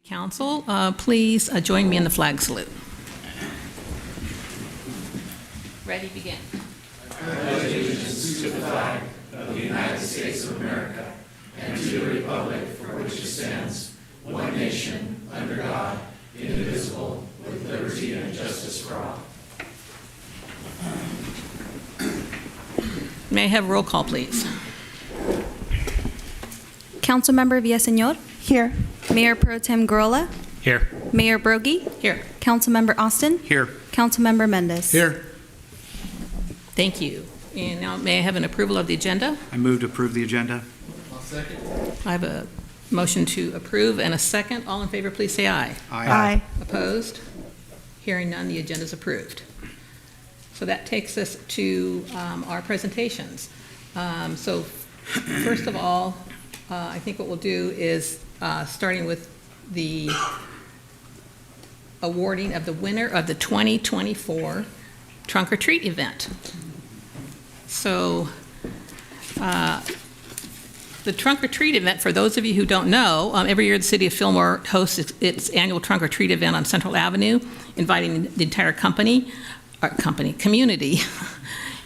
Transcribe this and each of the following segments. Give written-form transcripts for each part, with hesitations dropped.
Council, please join me in the flag salute. Ready, begin. I pledge allegiance to the flag of the United States of America and to the republic for which it stands, one nation, under God, indivisible, with liberty and justice for all. May I have a roll call, please? Councilmember Villaseñor. Here. Mayor Pro Tem Gurrola. Here. Mayor Broggie. Here. Councilmember Austin. Here. Councilmember Mendez. Here. Thank you. And now may I have an approval of the agenda? I move to approve the agenda. I'll second. I have a motion to approve and a second. All in favor, please say aye. Aye. Opposed? Hearing none, the agenda is approved. So that takes us to our presentations. So first of all, I think what we'll do is starting with the awarding of the winner of the 2024 Trunk or Treat event. So the Trunk or Treat event, for those of you who don't know, every year the City of Fillmore hosts its annual Trunk or Treat event on Central Avenue, inviting the entire community,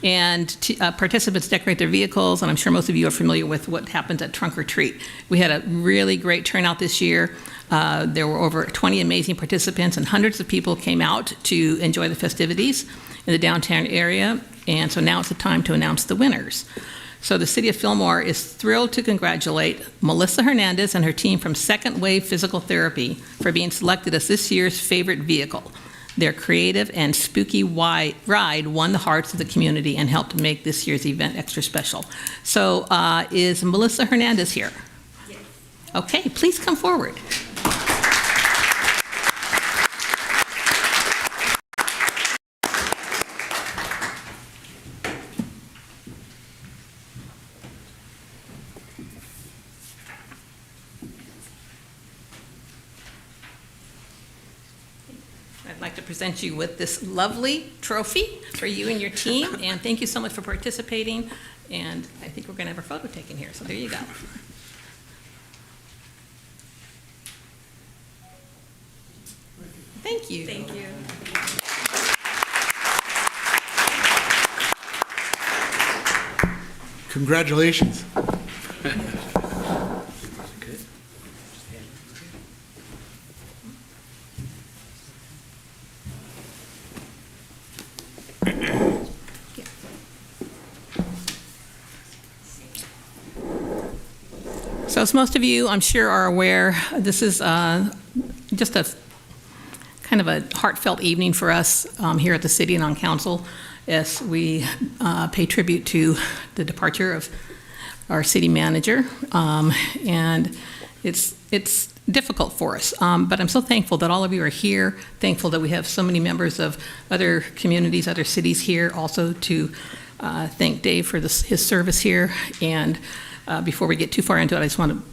and participants decorate their vehicles, and I'm sure most of you are familiar with what happens at Trunk or Treat. We had a really great turnout this year. There were over 20 amazing participants, and hundreds of people came out to enjoy the festivities in the downtown area, and so now it's the time to announce the winners. So the City of Fillmore is thrilled to congratulate Melissa Hernandez and her team from Second Wave Physical Therapy for being selected as this year's favorite vehicle. Their creative and spooky ride won the hearts of the community and helped make this year's event extra special. So is Melissa Hernandez here? Yes. Okay, please come forward. I'd like to present you with this lovely trophy for you and your team, and thank you so much for participating, and I think we're going to have a photo taken here, so there you go. Thank you. Thank you. Congratulations. So as most of you, I'm sure, are aware, this is just a kind of a heartfelt evening for us here at the city and on council as we pay tribute to the departure of our city manager. And it's difficult for us, but I'm so thankful that all of you are here, thankful that we have so many members of other communities, other cities here, also to thank Dave for his service here. And before we get too far into it, I just want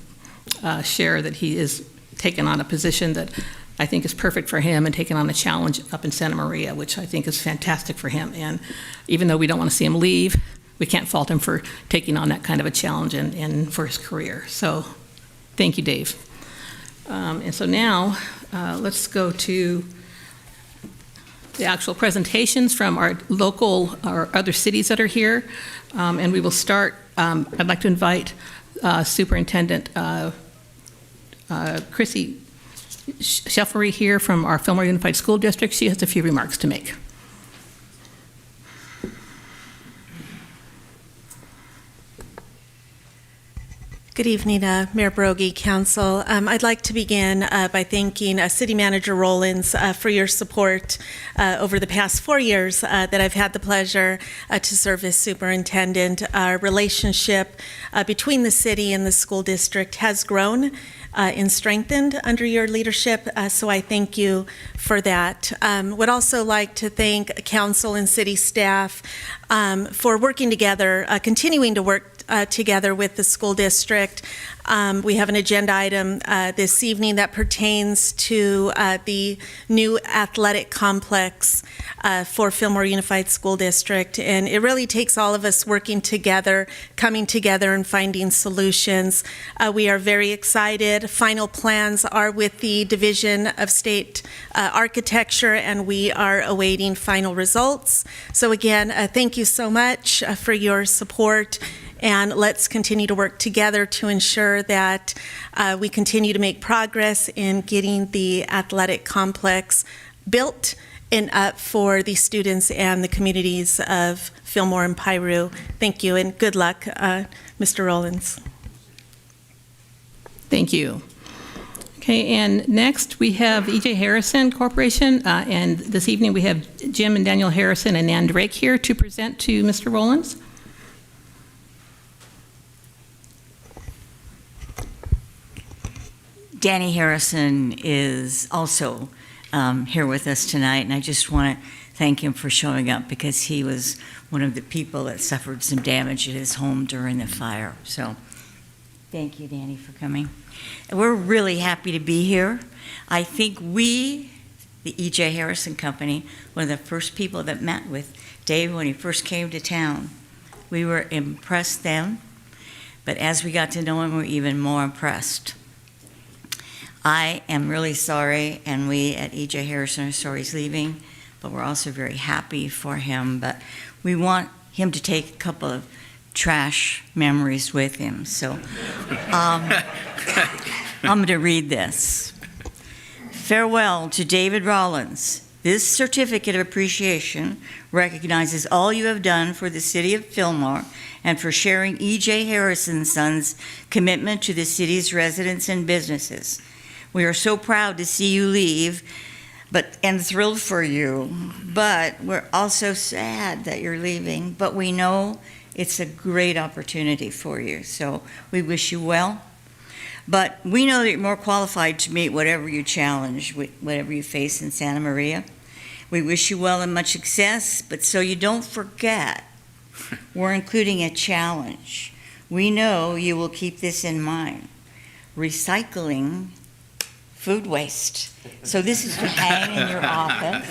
to share that he is taking on a position that I think is perfect for him and taking on a challenge up in Santa Maria, which I think is fantastic for him. And even though we don't want to see him leave, we can't fault him for taking on that kind of a challenge and for his career. So thank you, Dave. And so now let's go to the actual presentations from our local or other cities that are here. And we will start, I'd like to invite Superintendent Chrissy Shelfery here from our Fillmore Unified School District. She has a few remarks to make. Good evening, Mayor Broggie, Council. I'd like to begin by thanking City Manager Rollins for your support over the past 4 years that I've had the pleasure to serve as superintendent. Our relationship between the city and the school district has grown and strengthened under your leadership, so I thank you for that. Would also like to thank council and city staff for working together, continuing to work together with the school district. We have an agenda item this evening that pertains to the new athletic complex for Fillmore Unified School District. And it really takes all of us working together, coming together and finding solutions. We are very excited. Final plans are with the Division of State Architecture, and we are awaiting final results. So again, thank you so much for your support, and let's continue to work together to ensure that we continue to make progress in getting the athletic complex built and up for the students and the communities of Fillmore and Piru. Thank you, and good luck, Mr. Rollins. Thank you. Okay, and next we have E.J. Harrison Corporation, and this evening we have Jim and Daniel Harrison and Ann Drake here to present to Mr. Rollins. Danny Harrison is also here with us tonight, and I just want to thank him for showing up because he was one of the people that suffered some damage at his home during the fire. So thank you, Danny, for coming. And we're really happy to be here. I think we, the E.J. Harrison Company, one of the first people that met with Dave when he first came to town. We were impressed then, but as we got to know him, we're even more impressed. I am really sorry, and we at E.J. Harrison are sorry he's leaving, but we're also very happy for him. But we want him to take a couple of trash memories with him. So I'm going to read this. Farewell to David Rollins. This certificate of appreciation recognizes all you have done for the city of Fillmore and for sharing E.J. Harrison's son's commitment to the city's residents and businesses. We are so proud to see you leave, and thrilled for you, but we're also sad that you're leaving, but we know it's a great opportunity for you, so we wish you well. But we know that you're more qualified to meet whatever you challenge, whatever you face in Santa Maria. We wish you well and much success, but so you don't forget, we're including a challenge. We know you will keep this in mind. Recycling food waste. So this is to hang in your office.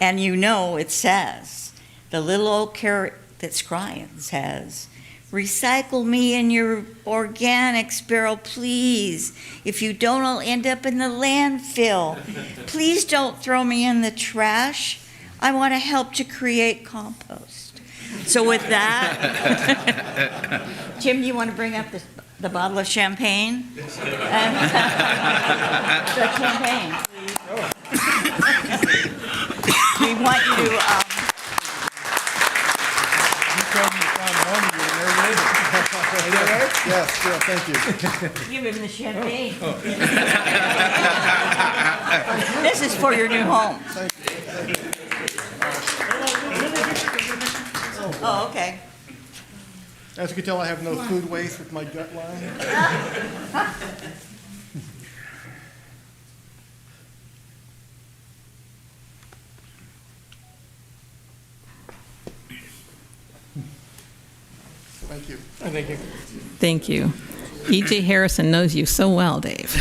And you know it says, the little old carrot that's crying says, recycle me in your organics barrel, please. If you don't, I'll end up in the landfill. Please don't throw me in the trash. I want to help to create compost. So with that, Jim, do you want to bring up the bottle of champagne? The champagne, please. We want you to... Yes, thank you. Give him the champagne. This is for your new home. Oh, okay. As you can tell, I have no food waste with my gut line. Thank you. Thank you. Thank you. E.J. Harrison knows you so well, Dave.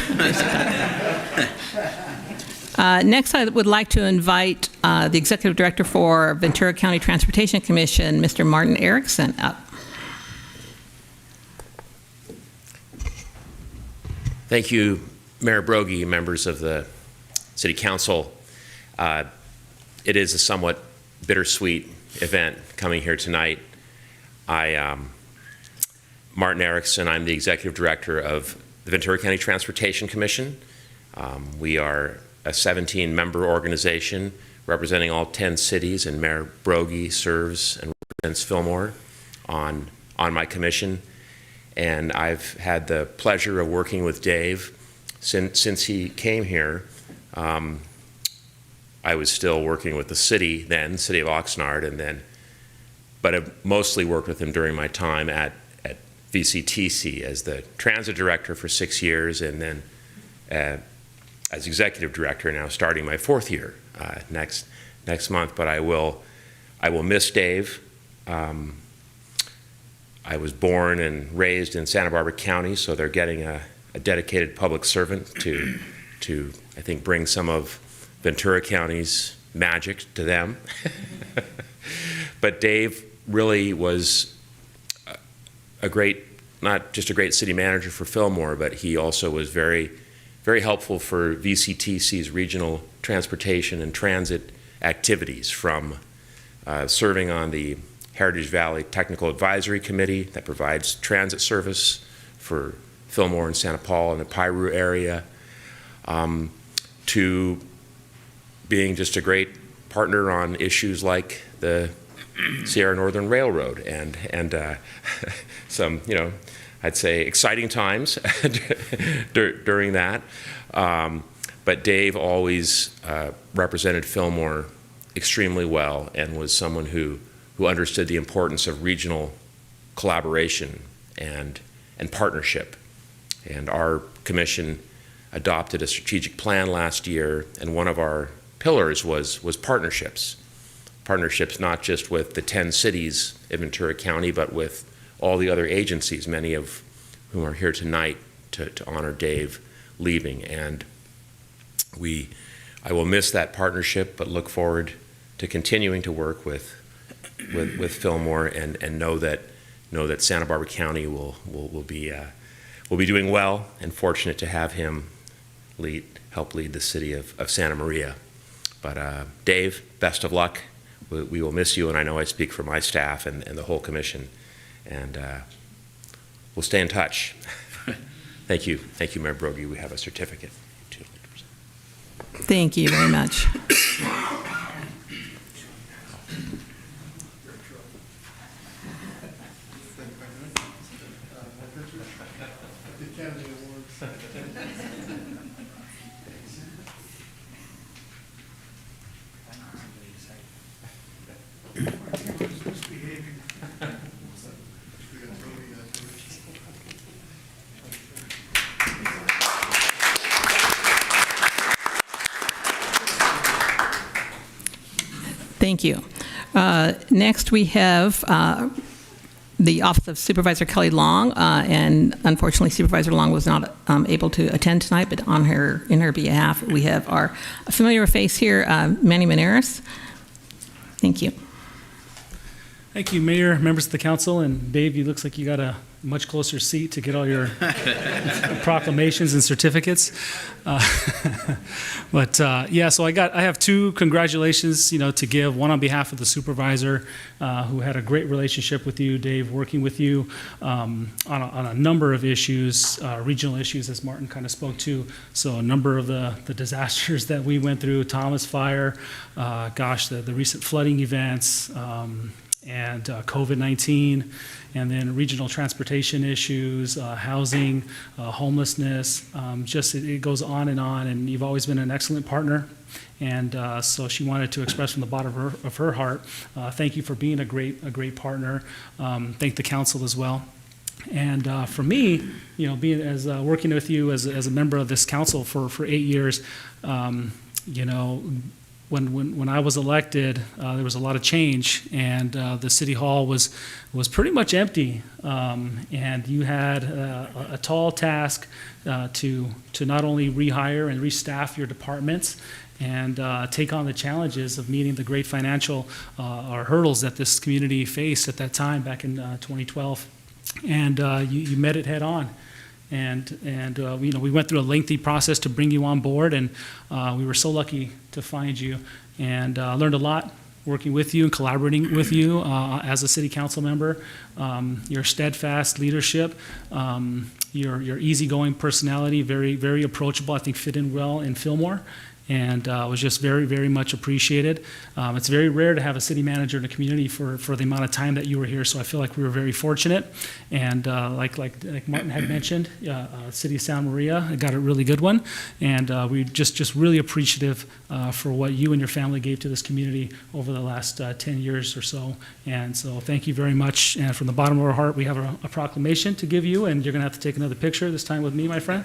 Next, I would like to invite the Executive Director for Ventura County Transportation Commission, Mr. Martin Erickson, up. Thank you, Mayor Broggie, members of the City Council. It is a somewhat bittersweet event coming here tonight. Martin Erickson, I'm the Executive Director of the Ventura County Transportation Commission. We are a 17-member organization representing all 10 cities, and Mayor Broggie serves and represents Fillmore on my commission. And I've had the pleasure of working with Dave since he came here. I was still working with the city then, City of Oxnard, but I've mostly worked with him during my time at VCTC as the transit director for 6 years, and then as executive director now, starting my 4th year next month. But I will miss Dave. I was born and raised in Santa Barbara County, so they're getting a dedicated public servant to, I think, bring some of Ventura County's magic to them. But Dave really was a great, not just a great city manager for Fillmore, but he also was very, very helpful for VCTC's regional transportation and transit activities, from serving on the Heritage Valley Technical Advisory Committee that provides transit service for Fillmore and Santa Paula and the Piru area, to being just a great partner on issues like the Sierra Northern Railroad and some, I'd say exciting times during that. But Dave always represented Fillmore extremely well and was someone who understood the importance of regional collaboration and partnership. And our commission adopted a strategic plan last year, and one of our pillars was partnerships. Partnerships not just with the 10 cities in Ventura County, but with all the other agencies, many of whom are here tonight to honor Dave leaving. And I will miss that partnership, but look forward to continuing to work with Fillmore and know that Santa Barbara County will be doing well, and fortunate to have him help lead the city of Santa Maria. But Dave, best of luck. We will miss you, and I know I speak for my staff and the whole commission, and we'll stay in touch. Thank you, Mayor Broggi. We have a certificate. Thank you very much. Thank you. Next, we have the Office of Supervisor Kelly Long, and unfortunately, Supervisor Long was not able to attend tonight, but in her behalf, we have our familiar face here, Manny Menares. Thank you. Thank you, Mayor, members of the council, and Dave, you looks like you got a much closer seat to get all your proclamations and certificates. So I have two congratulations, to give. One on behalf of the supervisor, who had a great relationship with you, Dave, working with you on a number of issues, regional issues, as Martin kind of spoke to. So a number of the disasters that we went through, Thomas Fire, the recent flooding events, and COVID-19, and then regional transportation issues, housing, homelessness, it goes on, and you've always been an excellent partner. And so she wanted to express from the bottom of her heart, thank you for being a great partner. Thank the council as well. And for me, being working with you as a member of this council for 8 years, when I was elected, there was a lot of change, and the city hall was pretty much empty. And you had a tall task to not only rehire and restaff your departments and take on the challenges of meeting the great financial hurdles that this community faced at that time back in 2012. And you met it head on. And we went through a lengthy process to bring you on board, and we were so lucky to find you, and learned a lot working with you and collaborating with you as a city council member. Your steadfast leadership, your easygoing personality, very, very approachable, I think fit in well in Fillmore, and was just very, very much appreciated. It's very rare to have a city manager in a community for the amount of time that you were here, so I feel like we were very fortunate. And like Martin had mentioned, City of Santa Maria got a really good one, and we just really appreciative for what you and your family gave to this community over the last 10 years or so. And so thank you very much, and from the bottom of our heart, we have a proclamation to give you, and you're gonna have to take another picture, this time with me, my friend.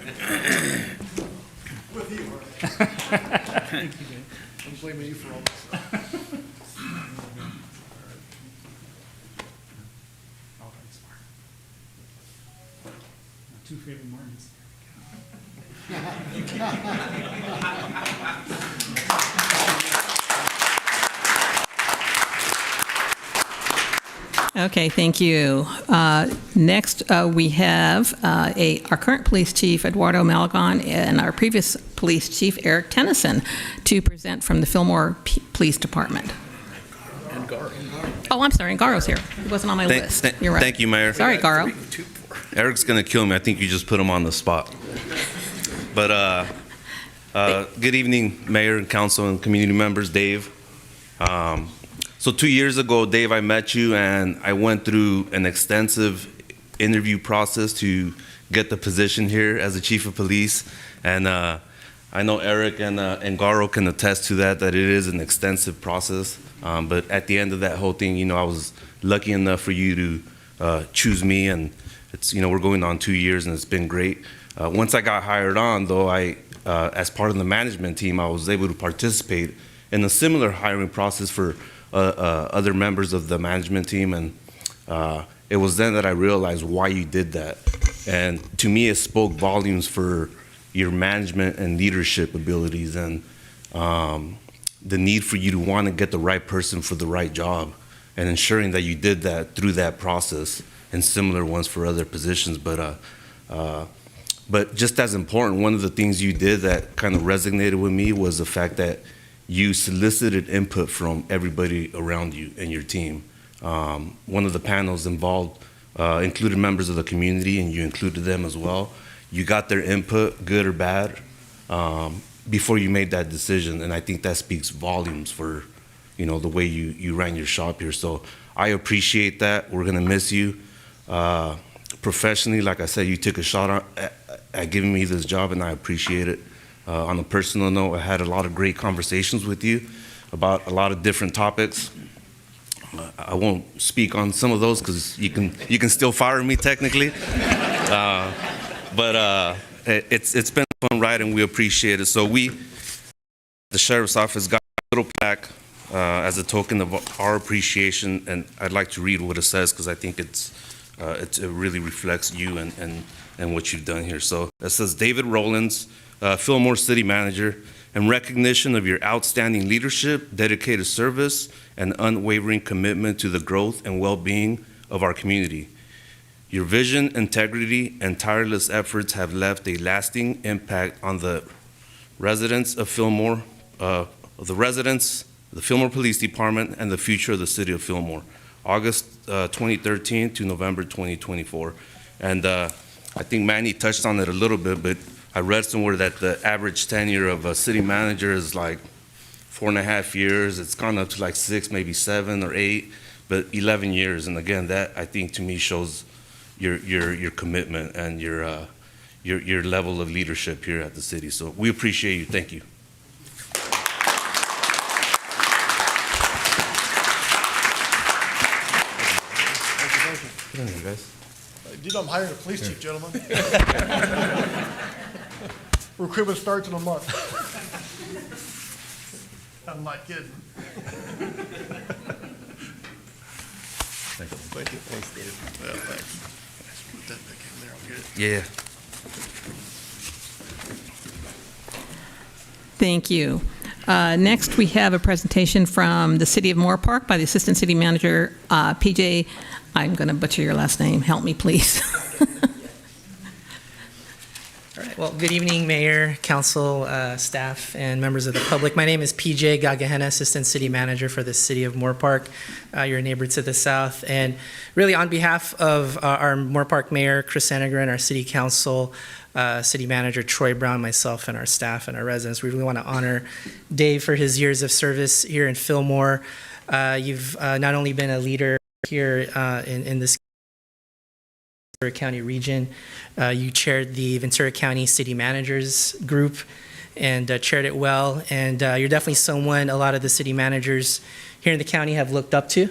With you. Thank you, Dave. I'm blaming you for all this. Trayvon Martin's. Okay, thank you. Next, we have our current police chief, Eduardo Malagon, and our previous police chief, Eric Tennyson, to present from the Fillmore Police Department. And Garo. Oh, I'm sorry, and Garo's here. He wasn't on my list. You're right. Thank you, Mayor. Sorry, Garo. Eric's going to kill me. I think you just put him on the spot. But good evening, Mayor and Council and community members. Dave. So 2 years ago, Dave, I met you, and I went through an extensive interview process to get the position here as the chief of police. And I know Eric and Garo can attest to that it is an extensive process. But at the end of that whole thing, you know, I was lucky enough for you to choose me, and it's, you know, we're going on 2 years, and it's been great. Once I got hired on, though, as part of the management team, I was able to participate in a similar hiring process for other members of the management team, and it was then that I realized why you did that. And to me, it spoke volumes for your management and leadership abilities, and the need for you to want to get the right person for the right job, and ensuring that you did that through that process, and similar ones for other positions. But just as important, one of the things you did that kind of resonated with me was the fact that you solicited input from everybody around you and your team. One of the panels involved included members of the community, and you included them as well. You got their input, good or bad, before you made that decision, and I think that speaks volumes for, you know, the way you ran your shop here. So I appreciate that. We're gonna miss you. Professionally, like I said, you took a shot at giving me this job, and I appreciate it. On a personal note, I had a lot of great conversations with you about a lot of different topics. I won't speak on some of those because you can still fire me technically. But it's been a fun ride, and we appreciate it. So the sheriff's office, got a little plaque as a token of our appreciation, and I'd like to read what it says because I think it really reflects you and what you've done here. So it says, David Rollins, Fillmore City Manager, in recognition of your outstanding leadership, dedicated service, and unwavering commitment to the growth and well-being of our community. Your vision, integrity, and tireless efforts have left a lasting impact on the residents of Fillmore, the Fillmore Police Department, and the future of the city of Fillmore, August 2013 to November 2024. And I think Manny touched on it a little bit, but I read somewhere that the average tenure of a city manager is like 4.5 years. It's gone up to like 6, maybe 7 or 8, but 11 years. And again, that I think to me shows your commitment and your level of leadership here at the city. So we appreciate you. Thank you. Thank you, guys. You know I'm hiring a police chief, gentlemen. Recruitment starts in a month. I'm not kidding. Thank you. Thank you. Thanks, Dave. Well, thanks. Put that back in there. I'll get it. Yeah. Thank you. Next, we have a presentation from the City of Moore Park by the Assistant City Manager, PJ. I'm going to butcher your last name. Help me, please. All right. Well, good evening, Mayor, Council, staff, and members of the public. My name is PJ Gagahena, Assistant City Manager for the City of Moore Park, your neighbor to the south. And really, on behalf of our Moore Park Mayor, Chris Anagren, our City Council, City Manager Troy Brown, myself, and our staff and our residents, we really want to honor Dave for his years of service here in Fillmore. You've not only been a leader here in this Ventura County region. You chaired the Ventura County City Managers Group and chaired it well. And you're definitely someone a lot of the city managers here in the county have looked up to.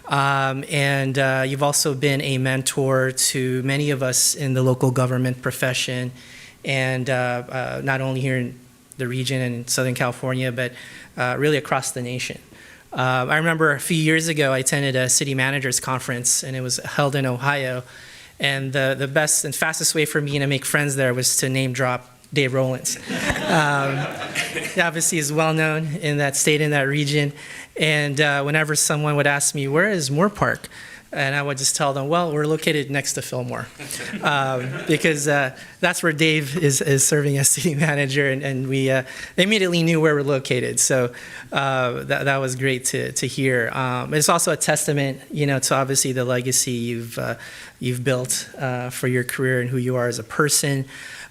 And you've also been a mentor to many of us in the local government profession, and not only here in the region and in Southern California, but really across the nation. I remember a few years ago, I attended a city managers conference, and it was held in Ohio. And the best and fastest way for me to make friends there was to name drop Dave Rollins. He obviously is well known in that state, in that region. And whenever someone would ask me, where is Moore Park? And I would just tell them, well, we're located next to Fillmore. Because that's where Dave is serving as city manager, and we immediately knew where we're located. So that was great to hear. It's also a testament, to obviously the legacy you've built for your career and who you are as a person.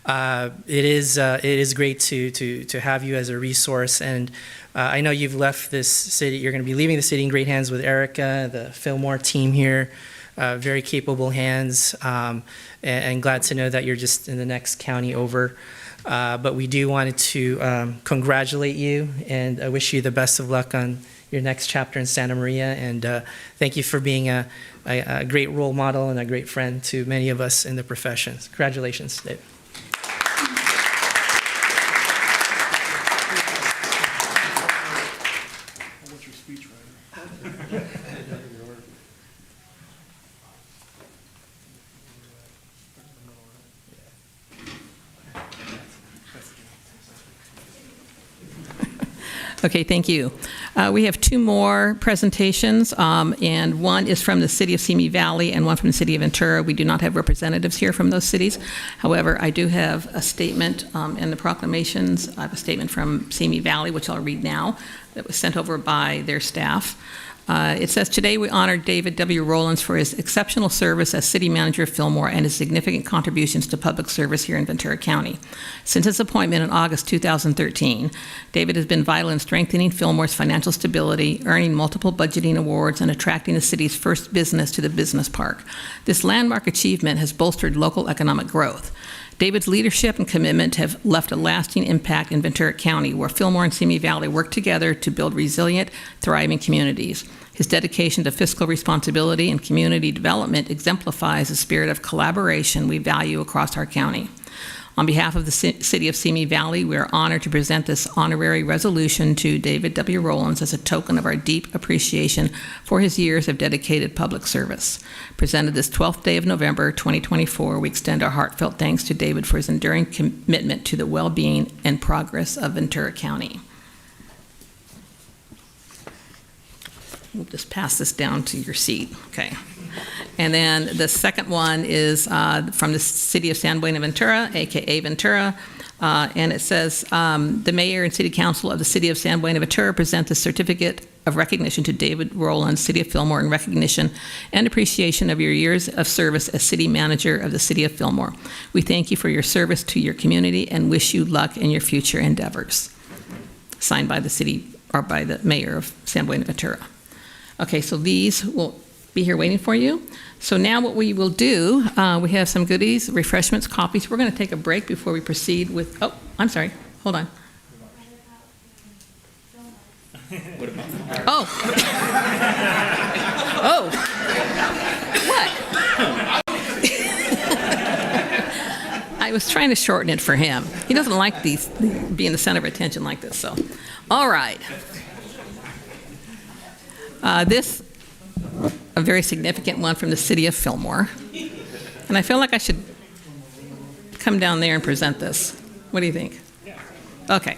It is great to have you as a resource, and I know you've left this city. You're going to be leaving the city in great hands with Erica, the Fillmore team here, very capable hands, and glad to know that you're just in the next county over. But we do wanted to congratulate you and wish you the best of luck on your next chapter in Santa Maria, and thank you for being a great role model and a great friend to many of us in the profession. Congratulations, Dave. Okay, thank you. We have two more presentations, and one is from the city of Simi Valley and one from the city of Ventura. We do not have representatives here from those cities. However, I do have a statement in the proclamations. I have a statement from Simi Valley, which I'll read now, that was sent over by their staff. It says, today we honor David W. Rollins for his exceptional service as city manager of Fillmore and his significant contributions to public service here in Ventura County. Since his appointment in August 2013, David has been vital in strengthening Fillmore's financial stability, earning multiple budgeting awards, and attracting the city's first business to the business park. This landmark achievement has bolstered local economic growth. David's leadership and commitment have left a lasting impact in Ventura County, where Fillmore and Simi Valley work together to build resilient, thriving communities. His dedication to fiscal responsibility and community development exemplifies the spirit of collaboration we value across our county. On behalf of the city of Simi Valley, we are honored to present this honorary resolution to David W. Rollins as a token of our deep appreciation for his years of dedicated public service. Presented this 12th day of November 2024, we extend our heartfelt thanks to David for his enduring commitment to the well-being and progress of Ventura County. We'll just pass this down to your seat. Okay. And then the second one is from the city of San Buenaventura, aka Ventura, and it says, the mayor and city council of the city of San Buenaventura present the certificate of recognition to David Rollins, city of Fillmore, in recognition and appreciation of your years of service as city manager of the city of Fillmore. We thank you for your service to your community and wish you luck in your future endeavors. Signed by the city, or by the mayor of San Buenaventura. Okay, so these will be here waiting for you. So now what we will do, we have some goodies, refreshments, coffees. We're going to take a break before we proceed with, oh, I'm sorry, hold on. Oh. Oh. What? I was trying to shorten it for him. He doesn't like these being the center of attention like this, so. All right. This, a very significant one from the city of Fillmore. And I feel like I should come down there and present this. What do you think? Okay.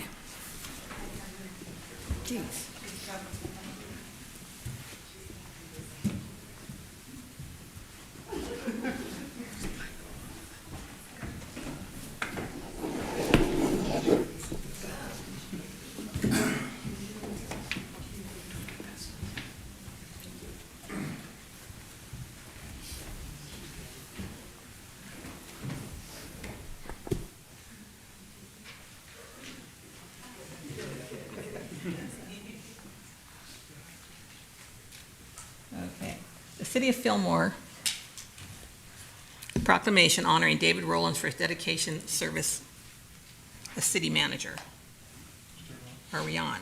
Okay. The City of Fillmore proclamation honoring David Rollins for his dedication service as city manager. Are we on?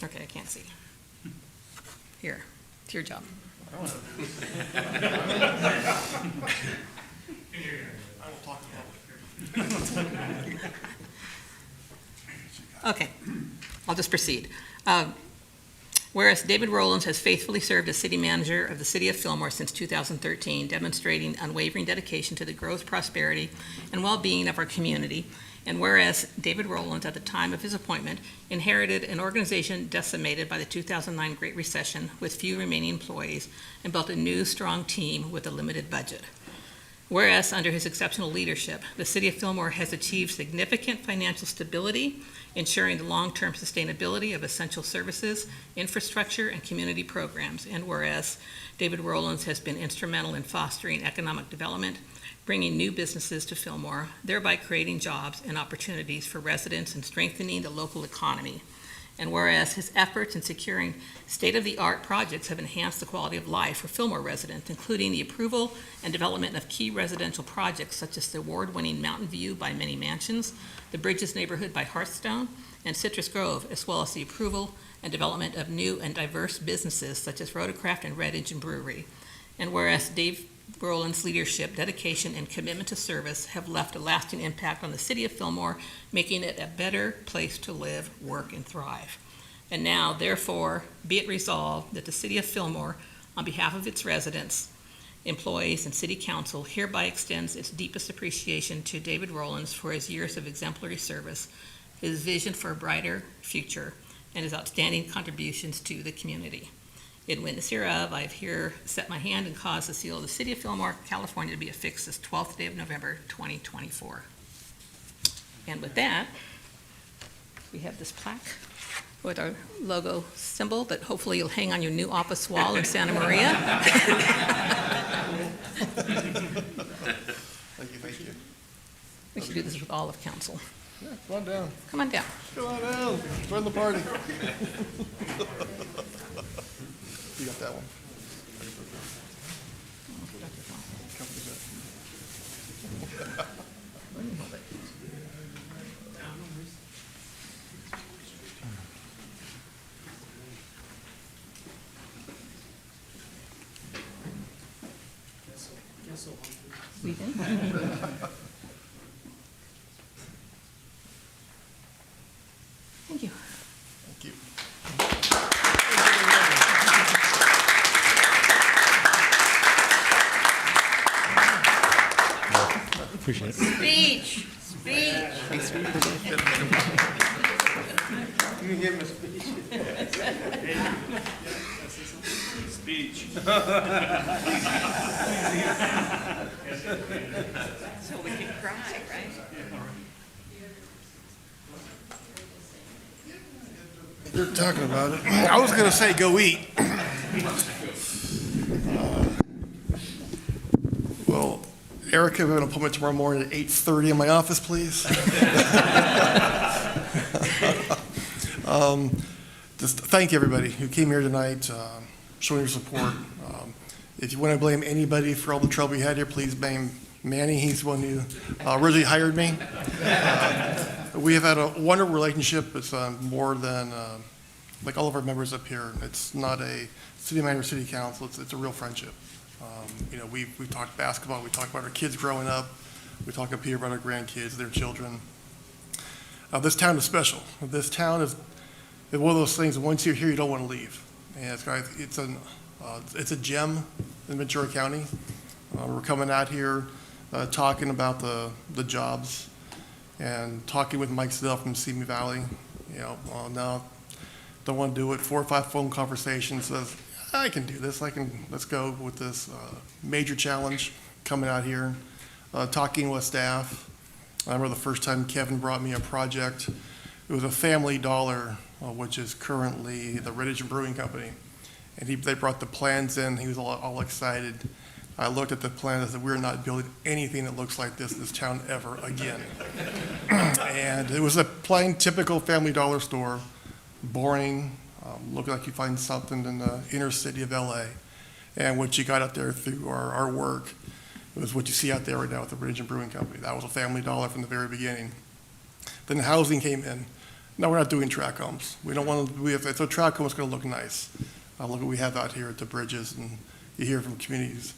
Okay, I can't see. Here, it's your job. Okay, I'll just proceed. Whereas David Rowlands has faithfully served as city manager of the city of Fillmore since 2013, demonstrating unwavering dedication to the growth, prosperity, and well-being of our community. And whereas David Rowlands, at the time of his appointment, inherited an organization decimated by the 2009 Great Recession with few remaining employees and built a new, strong team with a limited budget. Whereas, under his exceptional leadership, the city of Fillmore has achieved significant financial stability, ensuring the long-term sustainability of essential services, infrastructure, and community programs. And whereas David Rowlands has been instrumental in fostering economic development, bringing new businesses to Fillmore, thereby creating jobs and opportunities for residents and strengthening the local economy. And whereas his efforts in securing state-of-the-art projects have enhanced the quality of life for Fillmore residents, including the approval and development of key residential projects such as the award-winning Mountain View by Many Mansions, the Bridges neighborhood by Hearthstone, and Citrus Grove, as well as the approval and development of new and diverse businesses such as Rotocraft and Red Engine Brewery. And whereas Dave Rowlands' leadership, dedication, and commitment to service have left a lasting impact on the city of Fillmore, making it a better place to live, work, and thrive. And now, therefore, be it resolved that the city of Fillmore, on behalf of its residents, employees, and city council, hereby extends its deepest appreciation to David Rowlands for his years of exemplary service, his vision for a brighter future, and his outstanding contributions to the community. In witness hereof, I have here set my hand and caused the seal of the city of Fillmore, California, to be affixed this 12th day of November, 2024. And with that, we have this plaque with our logo symbol that hopefully you'll hang on your new office wall in Santa Maria. Thank you. We should do this with all of council. Yeah, come on down. Come on down. Come on down. Join the party. You got that one. We did. Thank you. Thank you. Appreciate it. Speech. Speech. You can give him a speech. Speech. So we can cry, right? You're talking about it. I was going to say go eat. Well, Erica, we have an appointment tomorrow morning at 8:30 in my office, please. Just thank everybody who came here tonight, showing your support. If you want to blame anybody for all the trouble we had here, please blame Manny. He's the one who originally hired me. We have had a wonderful relationship. It's more than like all of our members up here. It's not a city manager, city council. It's a real friendship. We talk basketball. We talk about our kids growing up. We talk up here about our grandkids, their children. This town is special. This town is one of those things that once you're here, you don't want to leave. And it's a gem in Ventura County. We're coming out here talking about the jobs and talking with Mike Siddell from Simi Valley. No, don't want to do it. 4 or 5 phone conversations says, I can do this. Let's go with this major challenge coming out here, talking with staff. I remember the first time Kevin brought me a project. It was a Family Dollar, which is currently the Red Engine Brewing Company. And they brought the plans in. He was all excited. I looked at the plan and said, we're not building anything that looks like this in this town ever again. And it was a plain, typical Family Dollar store, boring, looking like you find something in the inner city of LA. And what you got out there through our work was what you see out there right now with the Red Engine Brewing Company. That was a Family Dollar from the very beginning. Then housing came in. No, we're not doing track homes. We don't want to, if a track home is going to look nice. Look what we have out here at the Bridges, and you hear from communities.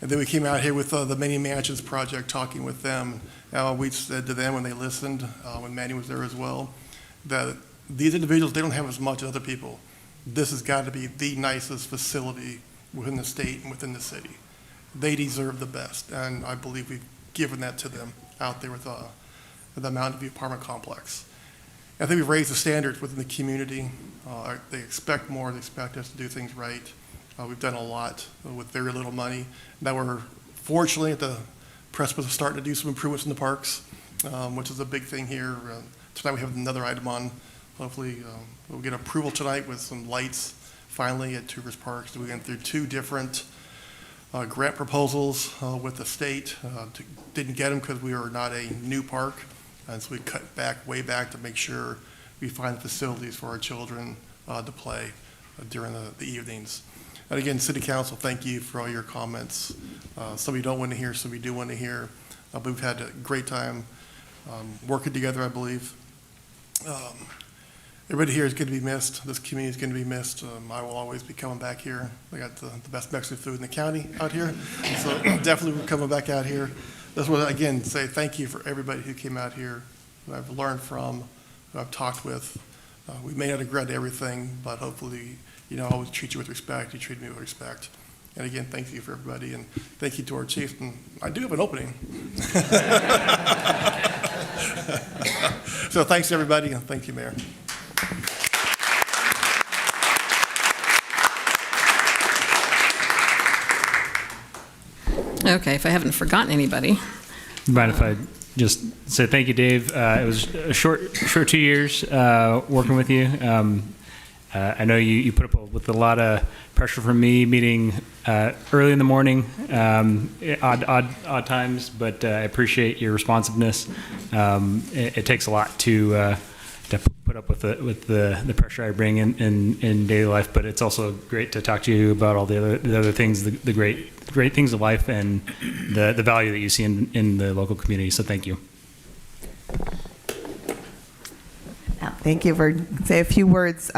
And then we came out here with the Many Mansions project, talking with them. We said to them when they listened, when Manny was there as well, that these individuals, they don't have as much as other people. this has got to be the nicest facility within the state and within the city. They deserve the best, and I believe we've given that to them out there with the Mountain View apartment complex. I think we've raised the standards within the community. They expect more. They expect us to do things right. We've done a lot with very little money. Now we're fortunately at the precipice of starting to do some improvements in the parks, which is a big thing here. Tonight we have another item on. Hopefully we'll get approval tonight with some lights finally at Tourist Parks. We went through 2 different grant proposals with the state. Didn't get them because we were not a new park. And so we cut way back to make sure we find facilities for our children to play during the evenings. And again, City Council, thank you for all your comments. Some you don't want to hear, some you do want to hear. But we've had a great time working together, I believe. Everybody here is going to be missed. This community is going to be missed. I will always be coming back here. I got the best Mexican food in the county out here. So definitely we're coming back out here. That's what, again, say thank you for everybody who came out here, who I've learned from, who I've talked with. We may not agree to everything, but hopefully, I always treat you with respect. You treat me with respect. And again, thank you for everybody, and thank you to our chief. And I do have an opening. So thanks, everybody, and thank you, Mayor. Okay, if I haven't forgotten anybody. Mind if I just say thank you, Dave? It was a short 2 years working with you. I know you put up with a lot of pressure from me, meeting early in the morning, odd times, but I appreciate your responsiveness. It takes a lot to put up with the pressure I bring in daily life, but it's also great to talk to you about all the other things, the great things of life, and the value that you see in the local community. So thank you. Thank you for say a few words,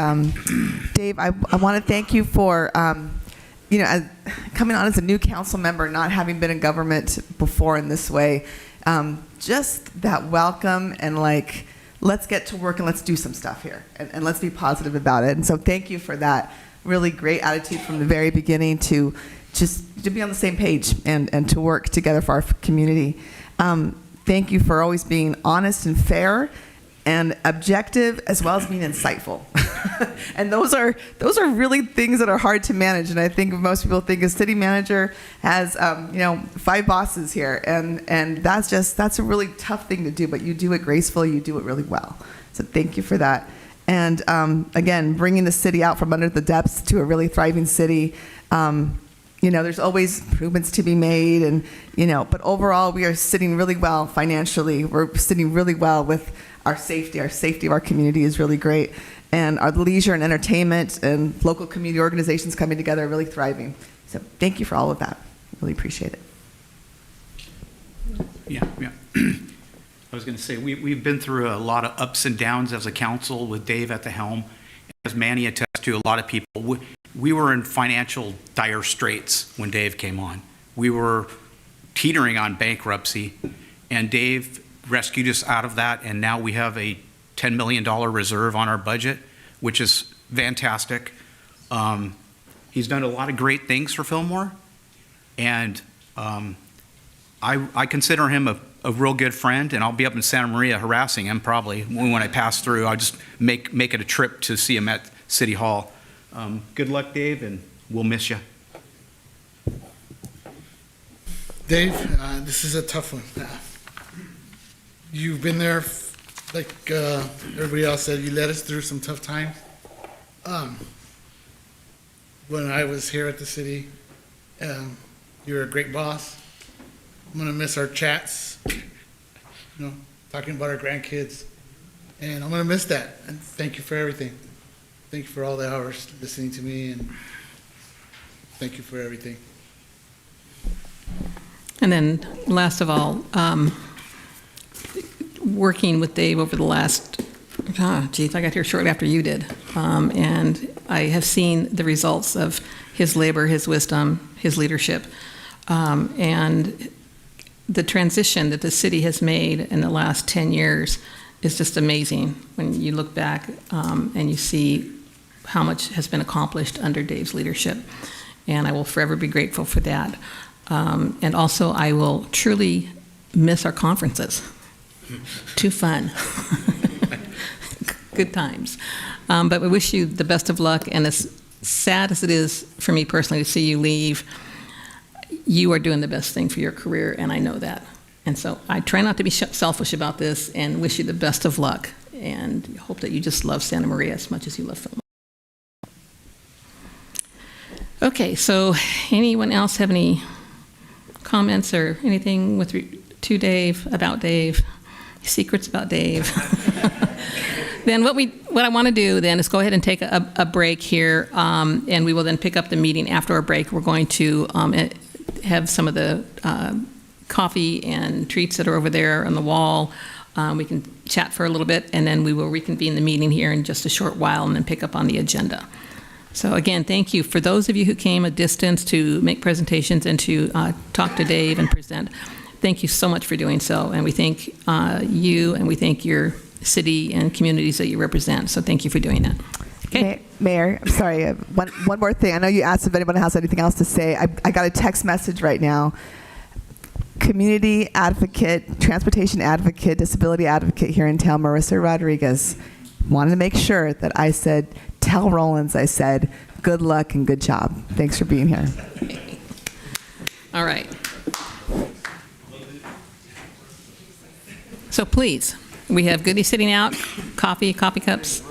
Dave. I want to thank you for coming on as a new council member, not having been in government before in this way. Just that welcome and let's get to work and let's do some stuff here and let's be positive about it. And so thank you for that really great attitude from the very beginning to be on the same page and to work together for our community. Thank you for always being honest and fair and objective, as well as being insightful. And those are really things that are hard to manage. And I think most people think a city manager has 5 bosses here, and that's a really tough thing to do. But you do it gracefully, you do it really well. So thank you for that. And again, bringing the city out from under the depths to a really thriving city. There's always improvements to be made, and but overall, we are sitting really well financially. We're sitting really well with our safety. Our safety of our community is really great, and our leisure and entertainment and local community organizations coming together are really thriving. So thank you for all of that. Really appreciate it. Yeah. I was going to say, we've been through a lot of ups and downs as a council with Dave at the helm. As Manny attests to, a lot of people, we were in financial dire straits when Dave came on. We were teetering on bankruptcy, and Dave rescued us out of that, and now we have a $10 million reserve on our budget, which is fantastic. He's done a lot of great things for Fillmore, and I consider him a real good friend, and I'll be up in Santa Maria harassing him probably when I pass through. I'll just make it a trip to see him at City Hall. Good luck, Dave, and we'll miss you. Dave, this is a tough one. You've been there, like everybody else said, you led us through some tough times. When I was here at the city, you were a great boss. I'm going to miss our chats, talking about our grandkids, and I'm going to miss that. And thank you for everything. Thank you for all the hours listening to me, and thank you for everything. And then last of all, working with Dave over the last, I got here shortly after you did. And I have seen the results of his labor, his wisdom, his leadership. And the transition that the city has made in the last 10 years is just amazing when you look back and you see how much has been accomplished under Dave's leadership, and I will forever be grateful for that. And also, I will truly miss our conferences. Too fun. Good times. But we wish you the best of luck, and as sad as it is for me personally to see you leave, you are doing the best thing for your career, and I know that. And so I try not to be selfish about this and wish you the best of luck, and hope that you just love Santa Maria as much as you love Fillmore. Okay, so anyone else have any comments or anything to Dave, about Dave, secrets about Dave? Then what I want to do then is go ahead and take a break here, and we will then pick up the meeting after our break. We're going to have some of the coffee and treats that are over there on the wall. We can chat for a little bit, and then we will reconvene the meeting here in just a short while and then pick up on the agenda. So again, thank you. For those of you who came a distance to make presentations and to talk to Dave and present, thank you so much for doing so. And we thank you, and we thank your city and communities that you represent. So thank you for doing that. Okay. Mayor, I'm sorry. One more thing. I know you asked if anyone has anything else to say. I got a text message right now. Community advocate, transportation advocate, disability advocate here in town, Marissa Rodriguez, wanted to make sure that I said, tell Rollins, I said, good luck and good job. Thanks for being here. All right. So please, we have goodies sitting out, coffee cups.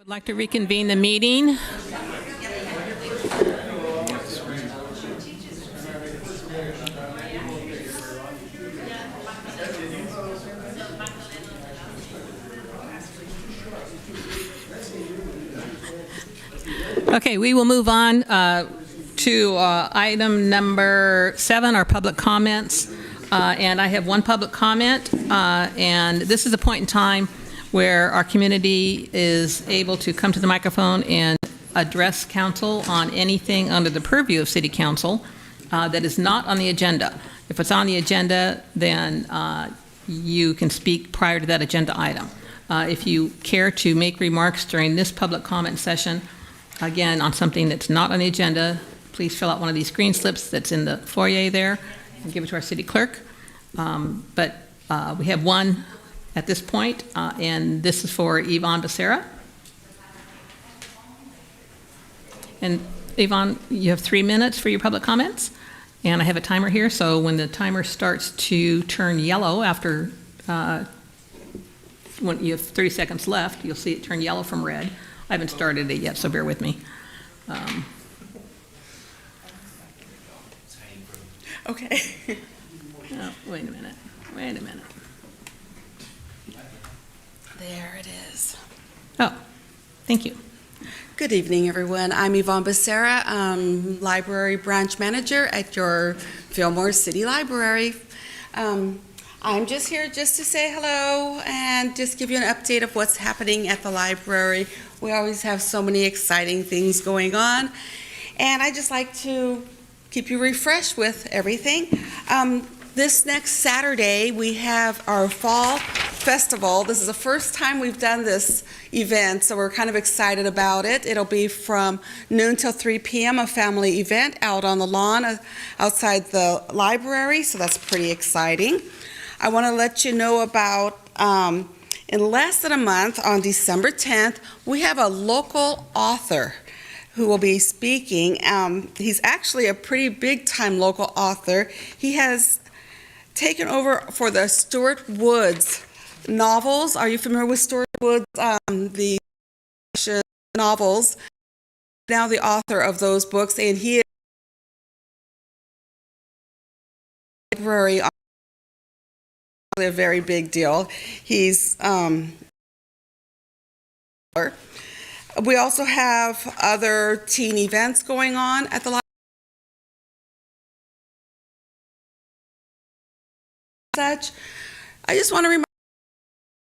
Would like to reconvene the meeting. Okay, we will move on to item number 7, our public comments. And I have one public comment, and this is a point in time where our community is able to come to the microphone and address council on anything under the purview of city council that is not on the agenda. If it's on the agenda, then you can speak prior to that agenda item. If you care to make remarks during this public comment session, again, on something that's not on the agenda, please fill out one of these green slips that's in the foyer there and give it to our city clerk. But we have one at this point, and this is for Yvonne Becerra. And Yvonne, you have 3 minutes for your public comments, and I have a timer here, so when the timer starts to turn yellow after, when you have 30 seconds left, you'll see it turn yellow from red. I haven't started it yet, so bear with me. Okay. Oh, wait a minute. There it is. Oh, thank you. Good evening, everyone. I'm Yvonne Becerra, Library Branch Manager at your Fillmore City Library. I'm just here just to say hello and just give you an update of what's happening at the library. We always have so many exciting things going on, and I just like to keep you refreshed with everything. This next Saturday, we have our Fall Festival. This is the first time we've done this event, so we're kind of excited about it. It'll be from noon till 3 p.m., a family event out on the lawn outside the library, so that's pretty exciting. I want to let you know about, in less than a month, on December 10th, we have a local author who will be speaking. He's actually a pretty big-time local author. He has taken over for the Stuart Woods novels. Are you familiar with Stuart Woods, the novels? Now the author of those books, and he is a very big deal. He's we also have other teen events going on at the library. Such, I just want to remind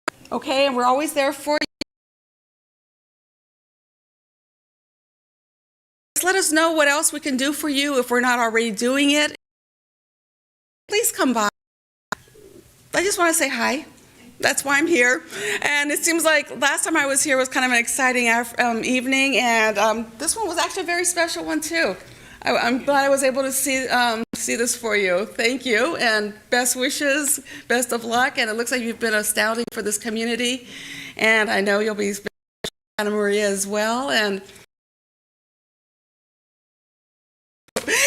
you, okay, and we're always there for you. Just let us know what else we can do for you if we're not already doing it. Please come by. I just want to say hi. That's why I'm here. And it seems like last time I was here was kind of an exciting evening, and this one was actually a very special one too. I'm glad I was able to see this for you. Thank you, and best wishes, best of luck, and it looks like you've been astounding for this community, and I know you'll be special to Santa Maria as well. And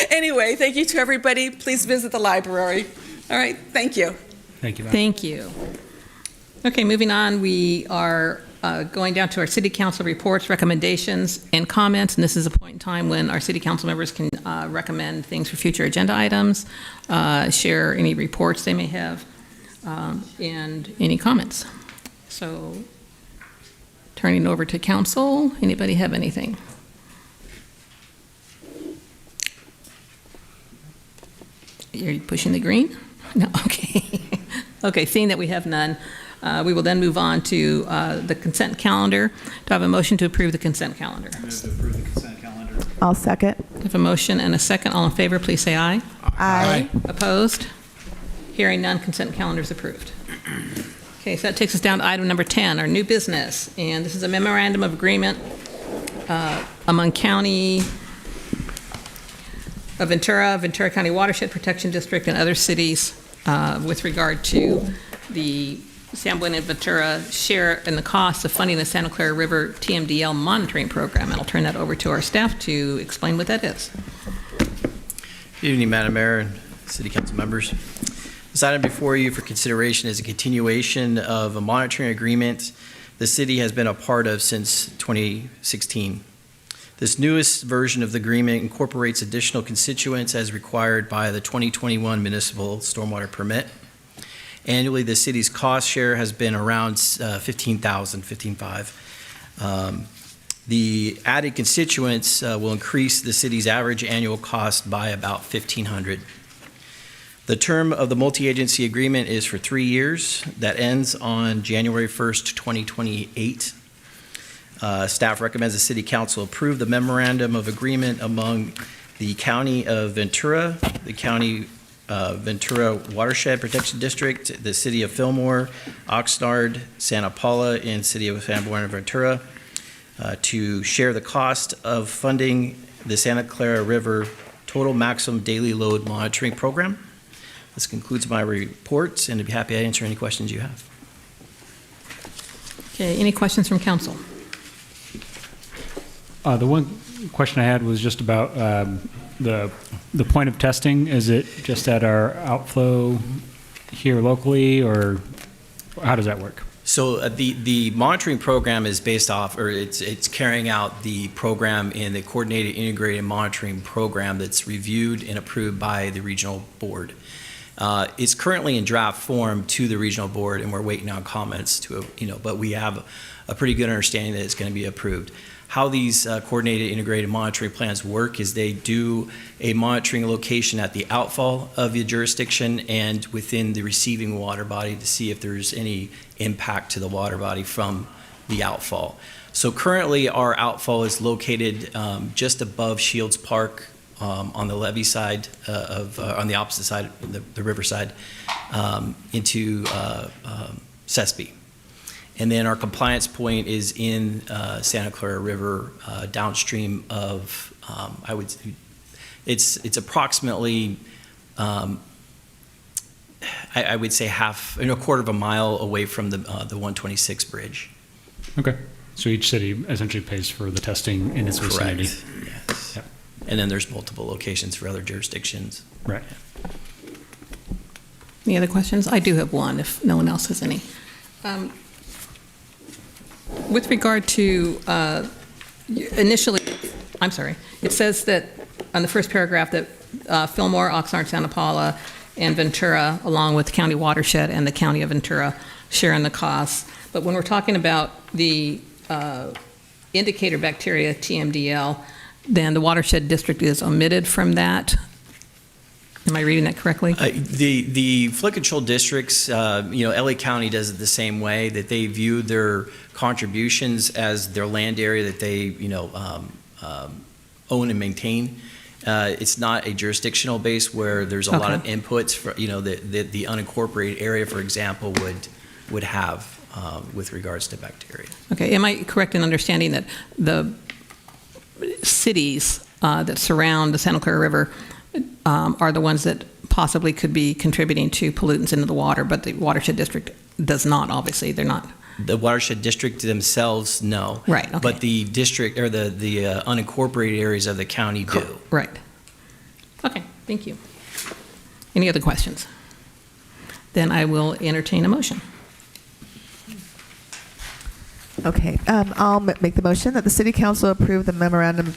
anyway, thank you to everybody. Please visit the library. All right, thank you. Thank you, ma'am. Thank you. Okay, moving on, we are going down to our city council reports, recommendations, and comments, and this is a point in time when our city council members can recommend things for future agenda items, share any reports they may have, and any comments. So, turning it over to council, anybody have anything? Are you pushing the green? No, okay. Okay, seeing that we have none, we will then move on to the consent calendar. Do I have a motion to approve the consent calendar? I move to approve the consent calendar. I'll second. I have a motion and a second. All in favor, please say aye. Aye. Opposed? Hearing none, consent calendar is approved. Okay, so that takes us down to item number 10, our new business. And this is a memorandum of agreement among County of Ventura, Ventura County Watershed Protection District, and other cities with regard to the San Buenaventura share in the cost of funding the Santa Clara River TMDL monitoring program. And I'll turn that over to our staff to explain what that is. Good evening, Madam Mayor and City Council members. This item before you for consideration is a continuation of a monitoring agreement the city has been a part of since 2016. This newest version of the agreement incorporates additional constituents as required by the 2021 municipal stormwater permit. Annually, the city's cost share has been around $15,500. The added constituents will increase the city's average annual cost by about $1,500. The term of the multi-agency agreement is for 3 years. That ends on January 1st, 2028. Staff recommends the City Council approve the memorandum of agreement among the County of Ventura, the County Ventura Watershed Protection District, the City of Fillmore, Oxnard, Santa Paula, and City of San Buenaventura to share the cost of funding the Santa Clara River Total Maximum Daily Load Monitoring Program. This concludes my report, and I'd be happy to answer any questions you have. Okay, any questions from council? The one question I had was just about the point of testing. Is it just at our outflow here locally, or how does that work? So the monitoring program is based off, or it's carrying out the program in the coordinated integrated monitoring program that's reviewed and approved by the regional board. It's currently in draft form to the regional board, and we're waiting on comments to, but we have a pretty good understanding that it's going to be approved. How these coordinated integrated monitoring plans work is they do a monitoring location at the outfall of the jurisdiction and within the receiving water body to see if there's any impact to the water body from the outfall. So currently our outfall is located just above Shields Park on the levee side on the opposite side, the river side, into Sespe. And then our compliance point is in Santa Clara River, downstream of, it's approximately, I would say a quarter of a mile away from the 126 bridge. Okay. So each city essentially pays for the testing in its vicinity. Correct. Yes. Yep. And then there's multiple locations for other jurisdictions. Right. Any other questions? I do have one, if no one else has any. With regard to initially, I'm sorry, it says that on the first paragraph that Fillmore, Oxnard, Santa Paula, and Ventura, along with County Watershed and the County of Ventura, share in the costs. But when we're talking about the indicator bacteria, TMDL, then the Watershed District is omitted from that. Am I reading that correctly? The flood control districts, LA County does it the same way, that they view their contributions as their land area that they, own and maintain. It's not a jurisdictional base where there's a lot of inputs for, the unincorporated area, for example, would have with regards to bacteria. Okay. Am I correct in understanding that the cities that surround the Santa Clara River are the ones that possibly could be contributing to pollutants into the water, but the Watershed District does not, obviously. They're not. The Watershed District themselves, no. Right, okay. But the district, or the unincorporated areas of the county do. Right. Okay, thank you. Any other questions? Then I will entertain a motion. Okay, I'll make the motion that the City Council approve the memorandum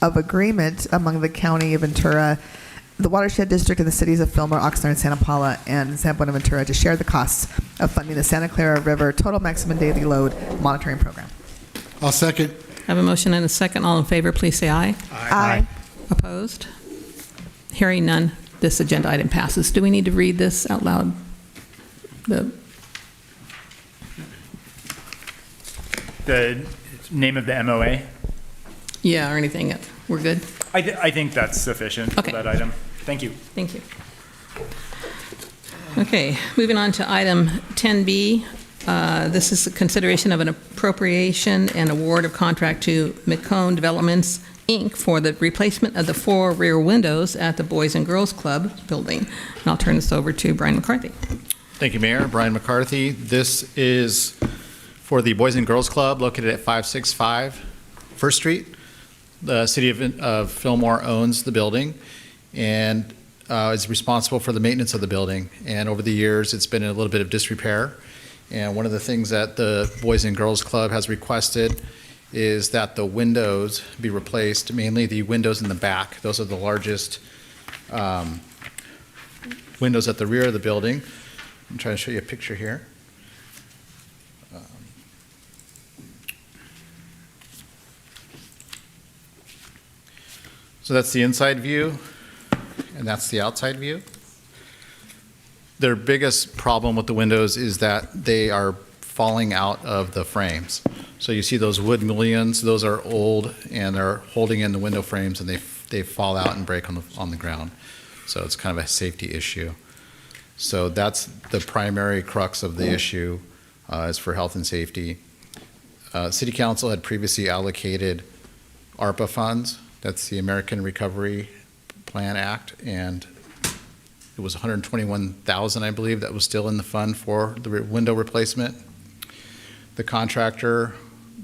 of agreement among the County of Ventura, the Watershed District, and the cities of Fillmore, Oxnard, Santa Paula, and San Buenaventura to share the costs of funding the Santa Clara River Total Maximum Daily Load Monitoring Program. I'll second. I have a motion and a second. All in favor, please say aye. Aye. Opposed? Hearing none, this agenda item passes. Do we need to read this out loud? The name of the MOA? Yeah, or anything. We're good? I think that's sufficient for that item. Thank you. Thank you. Okay, moving on to item 10B. This is a consideration of an appropriation and award of contract to McCone Developments, Inc. for the replacement of the 4 rear windows at the Boys and Girls Club building. And I'll turn this over to Brian McCarthy. Thank you, Mayor. Brian McCarthy. This is for the Boys and Girls Club located at 565 First Street. The city of Fillmore owns the building and is responsible for the maintenance of the building. And over the years, it's been in a little bit of disrepair. And one of the things that the Boys and Girls Club has requested is that the windows be replaced, mainly the windows in the back. Those are the largest windows at the rear of the building. I'm trying to show you a picture here. So that's the inside view, and that's the outside view. Their biggest problem with the windows is that they are falling out of the frames. So you see those wood mullions, those are old, and they're holding in the window frames, and they fall out and break on the ground. So it's kind of a safety issue. So that's the primary crux of the issue, is for health and safety. City Council had previously allocated ARPA funds. That's the American Recovery Plan Act, and it was $121,000, I believe, that was still in the fund for the window replacement. The contractor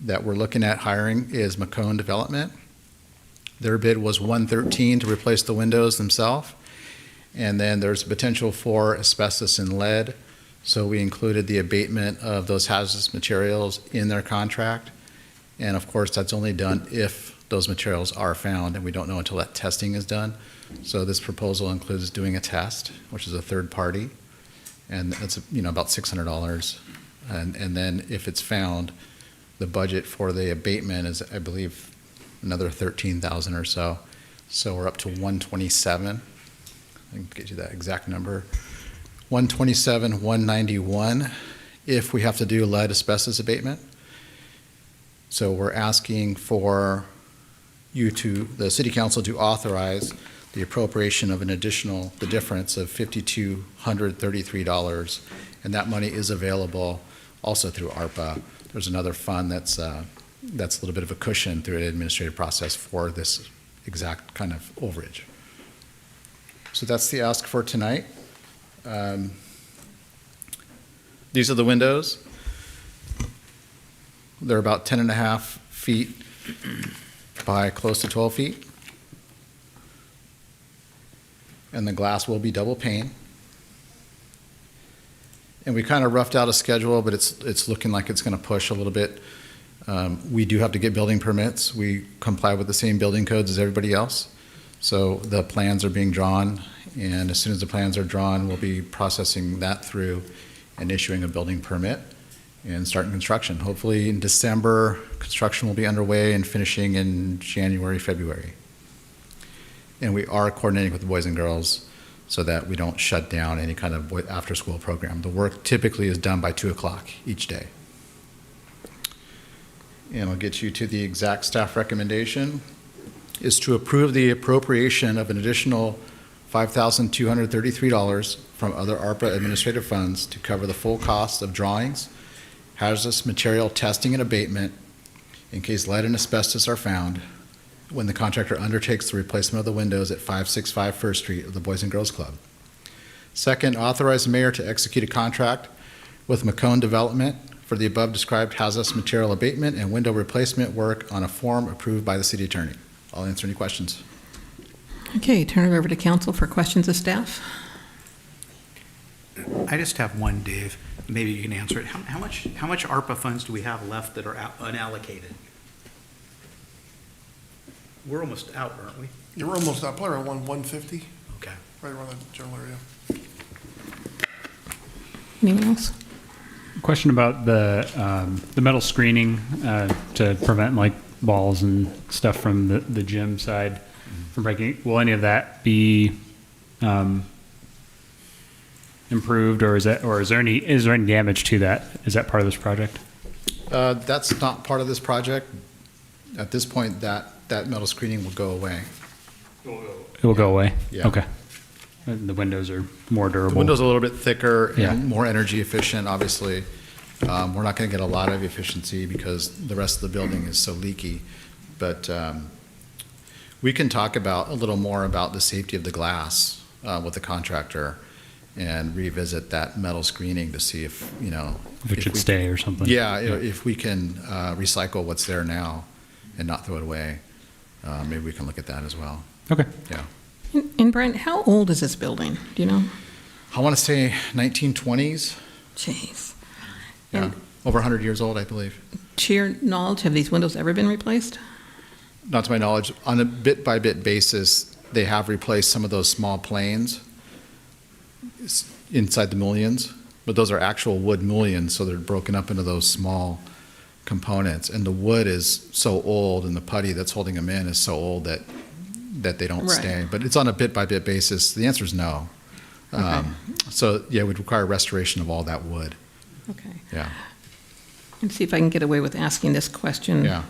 that we're looking at hiring is McCone Development. Their bid was $113,000 to replace the windows themselves, and then there's potential for asbestos and lead, so we included the abatement of those hazardous materials in their contract, and of course that's only done if those materials are found, and we don't know until that testing is done. So this proposal includes doing a test, which is a third party, and that's about $600. And then if it's found, the budget for the abatement is, I believe, another $13,000 or so. So we're up to $127,000. I can get you that exact number. $127,191 if we have to do lead asbestos abatement. So we're asking for the City Council to authorize the appropriation of the difference of $5,233, and that money is available also through ARPA. There's another fund that's a little bit of a cushion through an administrative process for this exact kind of overage. So that's the ask for tonight. These are the windows. They're about 10.5 feet by close to 12 feet. And the glass will be double pane. And we kind of roughed out a schedule, but it's looking like it's going to push a little bit. We do have to get building permits. We comply with the same building codes as everybody else. So the plans are being drawn, and as soon as the plans are drawn, we'll be processing that through and issuing a building permit and starting construction. Hopefully in December, construction will be underway and finishing in January, February. And we are coordinating with the Boys and Girls so that we don't shut down any kind of after-school program. The work typically is done by 2 o'clock each day. And I'll get you to the exact staff recommendation, is to approve the appropriation of an additional $5,233 from other ARPA administrative funds to cover the full cost of drawings, hazardous material testing and abatement in case lead and asbestos are found when the contractor undertakes the replacement of the windows at 565 First Street of the Boys and Girls Club. Second, authorize the mayor to execute a contract with McCone Development for the above described hazardous material abatement and window replacement work on a form approved by the city attorney. I'll answer any questions. Okay, turn it over to council for questions of staff. I just have one, Dave. Maybe you can answer it. How much ARPA funds do we have left that are unallocated? We're almost out, aren't we? Yeah, we're almost up, probably around 150. Okay. Right around that general area. Anyone else? Question about the metal screening to prevent like balls and stuff from the gym side from breaking. Will any of that be improved, or is there any damage to that? Is that part of this project? That's not part of this project. At this point, that metal screening will go away. It will go away? Yeah. Okay. And the windows are more durable? The window's a little bit thicker and Yeah. more energy efficient, obviously. We're not going to get a lot of efficiency because the rest of the building is so leaky. But we can talk a little more about the safety of the glass with the contractor and revisit that metal screening to see if it should stay or something. Yeah, if we can recycle what's there now and not throw it away, maybe we can look at that as well. Okay. Yeah. And Brent, how old is this building? Do you know? I want to say 1920s. Jeez. Yeah, And- over 100 years old, I believe. To your knowledge, have these windows ever been replaced? Not to my knowledge, on a bit-by-bit basis, they have replaced some of those small planes inside the mullions, but those are actual wood mullions, so they're broken up into those small components. And the wood is so old, and the putty that's holding them in is so old that they don't Right. stay. But it's on a bit-by-bit basis. The answer is no. So, yeah, it would require restoration of all that wood. Okay. Yeah. Let's see if I can get away with asking this question Yeah.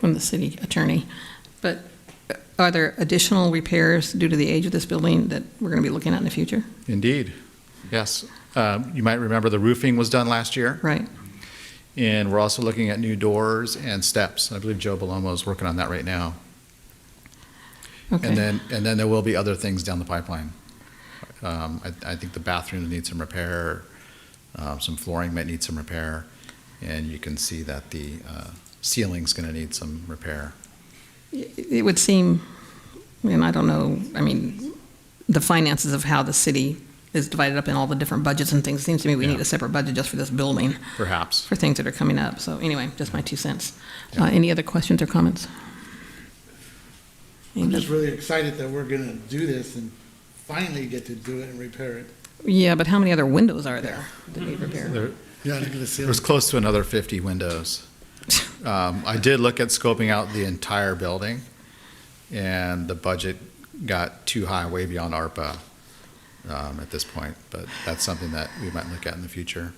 from the city attorney. But are there additional repairs due to the age of this building that we're going to be looking at in the future? Indeed, yes. You might remember the roofing was done last year. Right. And we're also looking at new doors and steps. I believe Joe Belomo is working on that right now. Okay. And then there will be other things down the pipeline. I think the bathrooms need some repair, some flooring might need some repair, and you can see that the ceiling's going to need some repair. It would seem, and I don't know, I mean, the finances of how the city is divided up in all the different budgets and things, it seems to me we need a separate budget just for this building. Perhaps. For things that are coming up. So anyway, just my 2 cents. Any other questions or comments? I'm just really excited that we're gonna do this and finally get to do it and repair it. Yeah, but how many other windows are there that need repair? Yeah, look at the ceiling. There's close to another 50 windows. I did look at scoping out the entire building, and the budget got too high, way beyond ARPA at this point, but that's something that we might look at in the future.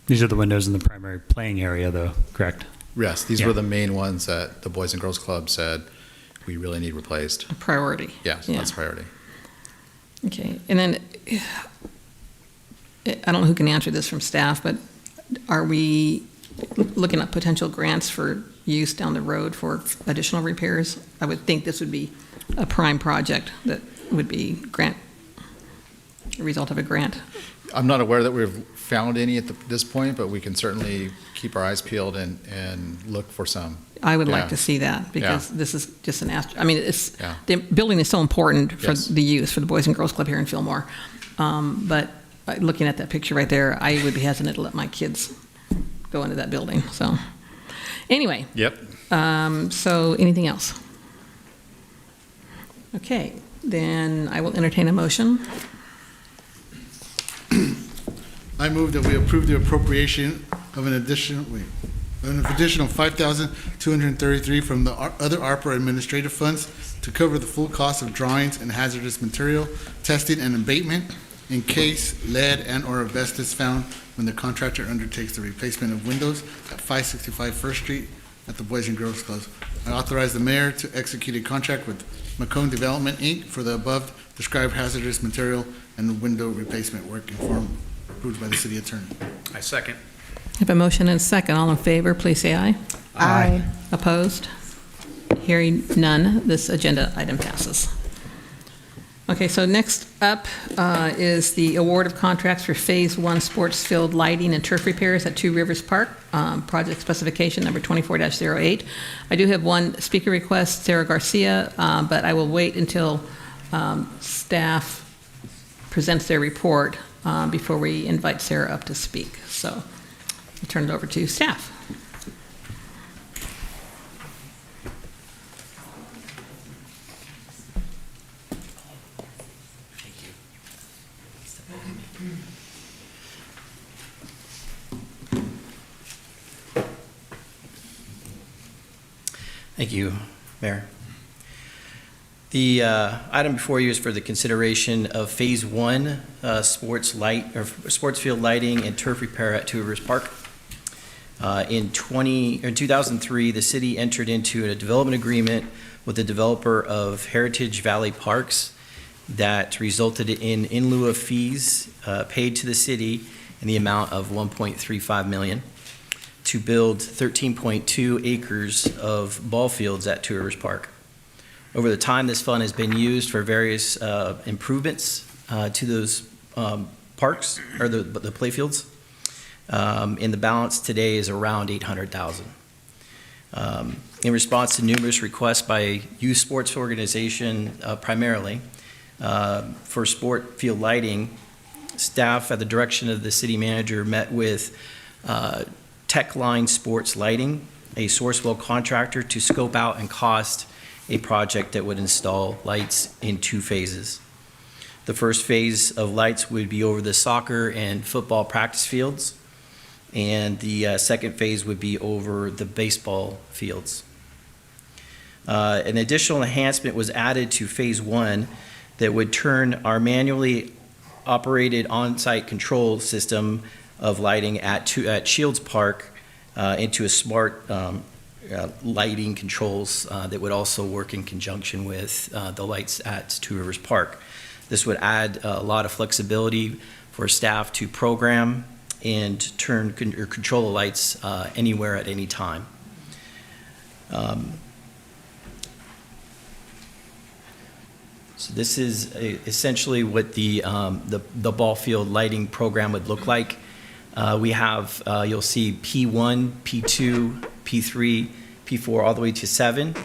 These are the windows in the primary playing area, though, correct? Yes, these were the main ones that the Boys and Girls Club said we really need replaced. A priority. Yes, Yeah. that's a priority. Okay, and then, I don't know who can answer this from staff, but are we looking at potential grants for use down the road for additional repairs? I would think this would be a prime project that would be a result of a grant. I'm not aware that we've found any at this point, but we can certainly keep our eyes peeled and look for some. I would like Yeah. to see that, because this is just I mean, it's, Yeah. the building is so important for Yes. the youth, for the Boys and Girls Club here in Fillmore. But looking at that picture right there, I would be hesitant to let my kids go into that building, so. Anyway. Yep. So anything else? Okay, then I will entertain a motion. I move that we approve the appropriation of an additional $5,233 from the other ARPA administrative funds to cover the full cost of drawings and hazardous material testing and abatement in case lead and/or asbestos found when the contractor undertakes the replacement of windows at 565 First Street at the Boys and Girls Club. I authorize the mayor to execute a contract with Macomb Development, Inc. for the above described hazardous material and window replacement work in form approved by the city attorney. I second. I have a motion and a second. All in favor, please say aye. Aye. Opposed? Hearing none, this agenda item passes. Okay, so next up is the award of contracts for Phase 1 sports field lighting and turf repairs at Two Rivers Park, project specification number 24-08. I do have one speaker request, Sarah Garcia, but I will wait until staff presents their report before we invite Sarah up to speak. So I'll turn it over to staff. Thank you, Mayor. The item before you is for the consideration of Phase 1 sports field lighting and turf repair at Two Rivers Park. In 2003, the city entered into a development agreement with the developer of Heritage Valley Parks that resulted in lieu of fees paid to the city in the amount of $1.35 million to build 13.2 acres of ball fields at Two Rivers Park. Over the time, this fund has been used for various improvements to those parks, or the play fields. And the balance today is around $800,000. In response to numerous requests by youth sports organization, primarily, for sport field lighting, staff at the direction of the city manager met with Tech Line Sports Lighting, a Sourcewell contractor, to scope out and cost a project that would install lights in 2 phases. The first phase of lights would be over the soccer and football practice fields, and the second phase would be over the baseball fields. An additional enhancement was added to phase 1 that would turn our manually operated on-site control system of lighting at Shields Park into a smart lighting controls that would also work in conjunction with the lights at Two Rivers Park. This would add a lot of flexibility for staff to program and control the lights anywhere at any time. So this is essentially what the ball field lighting program would look like. We have, you'll see P1, P2, P3, P4, all the way to 7.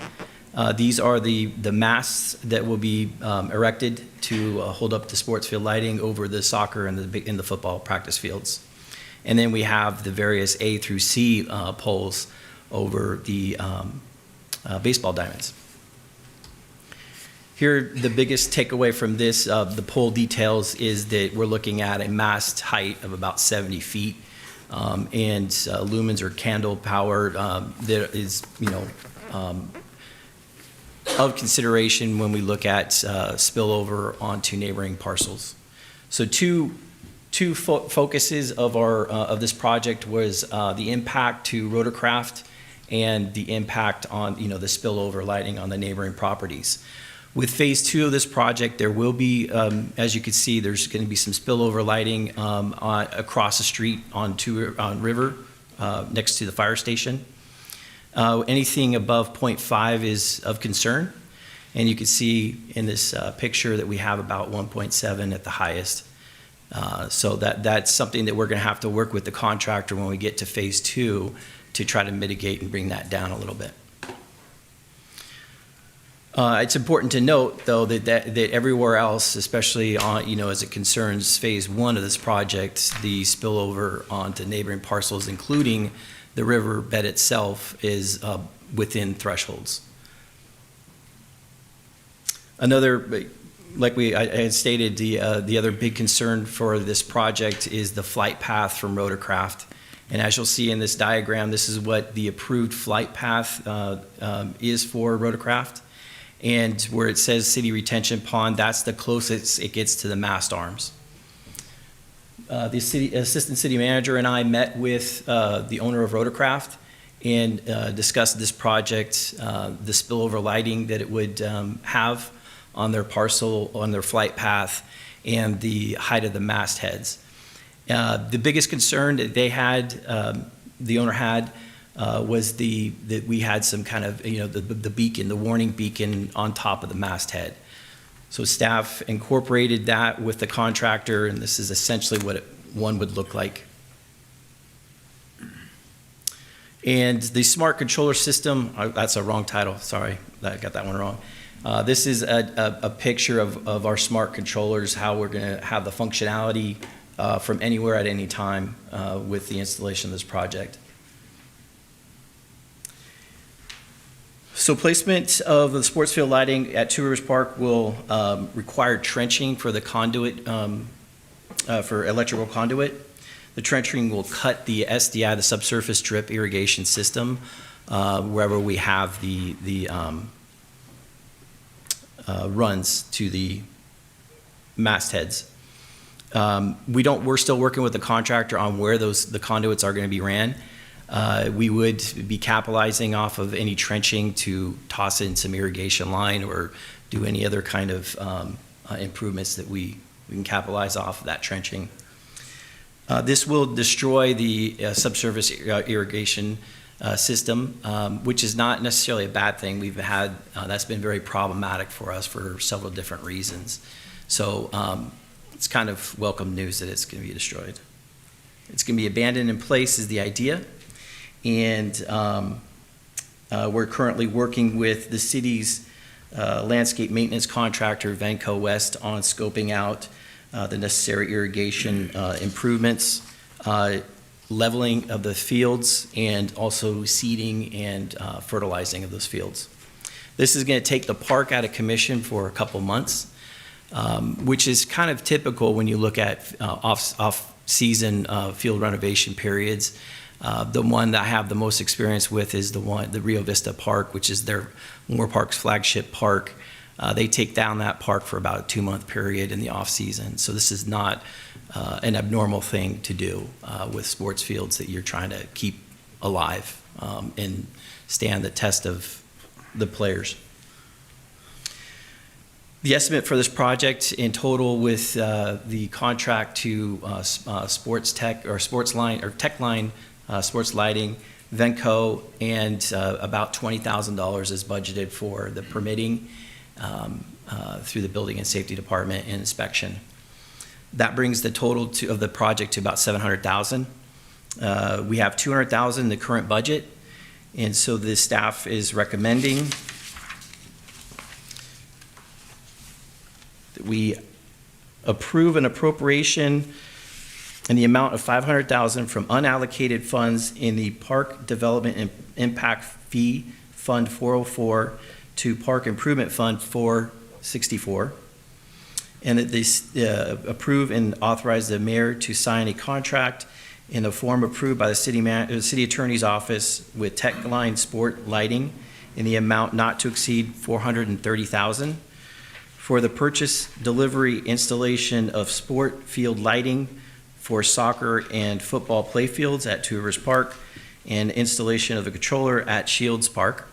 These are the masts that will be erected to hold up the sports field lighting over the soccer and the football practice fields. And then we have the various A through C poles over the baseball diamonds. Here, the biggest takeaway from this, the pole details, is that we're looking at a mast height of about 70 feet and lumens or candle power that is, of consideration when we look at spillover onto neighboring parcels. So two focuses of this project was the impact to rotorcraft and the impact on the spillover lighting on the neighboring properties. With phase 2 of this project, there will be, as you can see, there's going to be some spillover lighting across the street on River next to the fire station. Anything above 0.5 is of concern, and you can see in this picture that we have about 1.7 at the highest. So that's something that we're going to have to work with the contractor when we get to phase 2 to try to mitigate and bring that down a little bit. It's important to note, though, that everywhere else, especially on, as it concerns phase 1 of this project, the spillover onto neighboring parcels, including the river bed itself, is within thresholds. Another, like I had stated, the other big concern for this project is the flight path from rotorcraft. And as you'll see in this diagram, this is what the approved flight path is for rotorcraft. And where it says city retention pond, that's the closest it gets to the mast arms. The assistant city manager and I met with the owner of rotorcraft and discussed this project, the spillover lighting that it would have on their parcel, on their flight path, and the height of the mast heads. The biggest concern that they had, the owner had, was that we had some kind of, the beacon, the warning beacon on top of the masthead. So staff incorporated that with the contractor, and this is essentially what one would look like. And the smart controller system, that's a wrong title, sorry, I got that one wrong. This is a picture of our smart controllers, how we're gonna have the functionality from anywhere at any time with the installation of this project. So placement of the sports field lighting at Two Rivers Park will require trenching for the conduit, for electrical conduit. The trenching will cut the SDI, the subsurface drip irrigation system, wherever we have the runs to the mastheads. We're still working with the contractor on where the conduits are going to be ran. We would be capitalizing off of any trenching to toss in some irrigation line or do any other kind of improvements that we can capitalize off of that trenching. This will destroy the subsurface irrigation system, which is not necessarily a bad thing. We've had, that's been very problematic for us for several different reasons. So it's kind of welcome news that it's going to be destroyed. It's going to be abandoned in place is the idea. And we're currently working with the city's landscape maintenance contractor, Vanco West, on scoping out the necessary irrigation improvements. leveling of the fields, and also seeding and fertilizing of those fields. This is going to take the park out of commission for a couple months, which is kind of typical when you look at off-season field renovation periods. The one that I have the most experience with is the Rio Vista Park, which is their Moore Park's flagship park. They take down that park for about a 2-month period in the off-season. So this is not an abnormal thing to do with sports fields that you're trying to keep alive and stand the test of the players. The estimate for this project in total with the contract to Sports Tech or Sports Line or Tech Line Sports Lighting, Venco, and about $20,000 is budgeted for the permitting through the Building and Safety Department and inspection. That brings the total of the project to about $700,000. We have $200,000 in the current budget, and so the staff is recommending that we approve an appropriation in the amount of $500,000 from unallocated funds in the Park Development and Impact Fee Fund 404 to Park Improvement Fund 464, and that they approve and authorize the mayor to sign a contract in the form approved by the city attorney's office with Tech Line Sport Lighting in the amount not to exceed $430,000 for the purchase, delivery, installation of sport field lighting for soccer and football playfields at Two Rivers Park, and installation of the controller at Shields Park.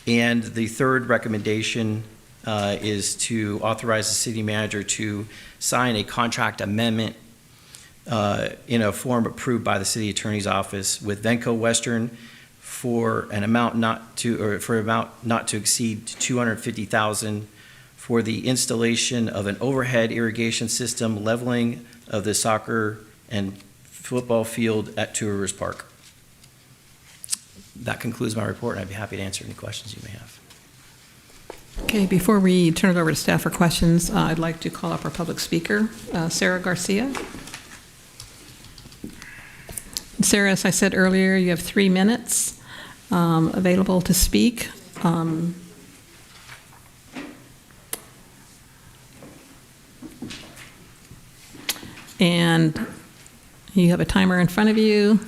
And the third recommendation is to authorize the city manager to sign a contract amendment in a form approved by the city attorney's office with Venco Western for an amount not to exceed $250,000 for the installation of an overhead irrigation system leveling of the soccer and football field at Two Rivers Park. That concludes my report, and I'd be happy to answer any questions you may have. Okay, before we turn it over to staff for questions, I'd like to call up our public speaker, Sarah Garcia. Sarah, as I said earlier, you have 3 minutes available to speak. And you have a timer in front of you.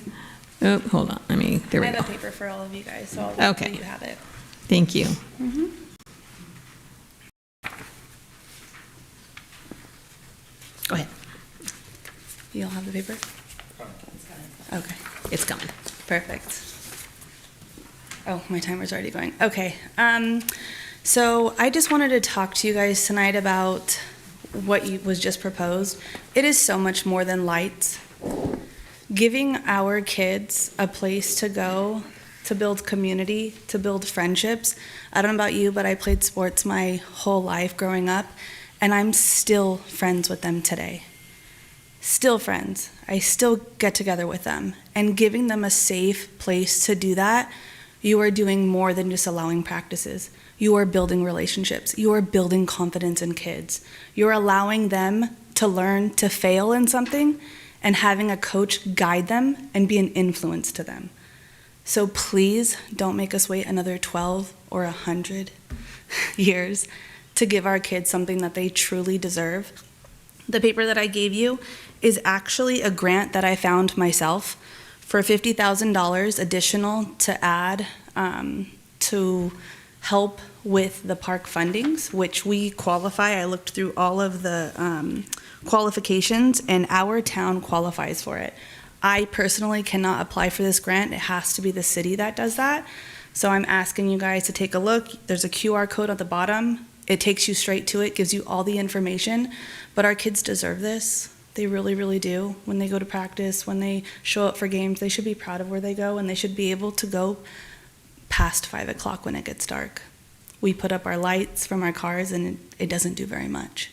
Oh, hold on. There we go. I have a paper for all of you guys, so I'll let you have it. Thank you. Mm-hmm. Go ahead. You all have the paper? Okay. It's coming. Perfect. Oh, my timer's already going. Okay. So I just wanted to talk to you guys tonight about what was just proposed. It is so much more than lights. Giving our kids a place to go, to build community, to build friendships. I don't know about you, but I played sports my whole life growing up, and I'm still friends with them today. Still friends. I still get together with them. And giving them a safe place to do that, you are doing more than just allowing practices. You are building relationships. You are building confidence in kids. You're allowing them to learn to fail in something and having a coach guide them and be an influence to them. So please don't make us wait another 12 or 100 years to give our kids something that they truly deserve. The paper that I gave you is actually a grant that I found myself for $50,000 additional to add to help with the park fundings, which we qualify. I looked through all of the qualifications, and our town qualifies for it. I personally cannot apply for this grant. It has to be the city that does that. So I'm asking you guys to take a look. There's a QR code at the bottom. It takes you straight to it, gives you all the information. But our kids deserve this. They really, really do. When they go to practice, when they show up for games, they should be proud of where they go, and they should be able to go past 5 o'clock when it gets dark. We put up our lights from our cars, and it doesn't do very much.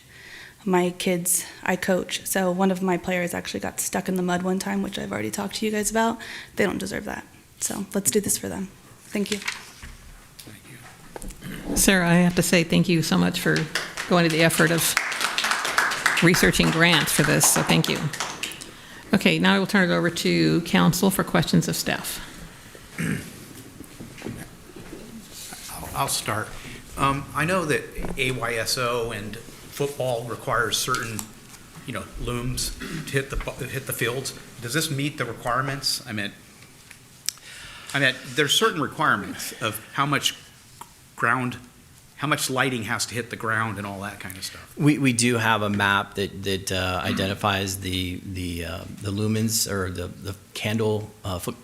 My kids, I coach, so one of my players actually got stuck in the mud one time, which I've already talked to you guys about. They don't deserve that. So let's do this for them. Thank you. Sarah, I have to say thank you so much for going to the effort of researching grants for this, so thank you. Okay, now I will turn it over to council for questions of staff. I'll start. I know that AYSO and football requires certain, looms to hit the fields. Does this meet the requirements? I mean, there's certain requirements of how much lighting has to hit the ground and all that kind of stuff. We do have a map that identifies the lumens or the candle, foot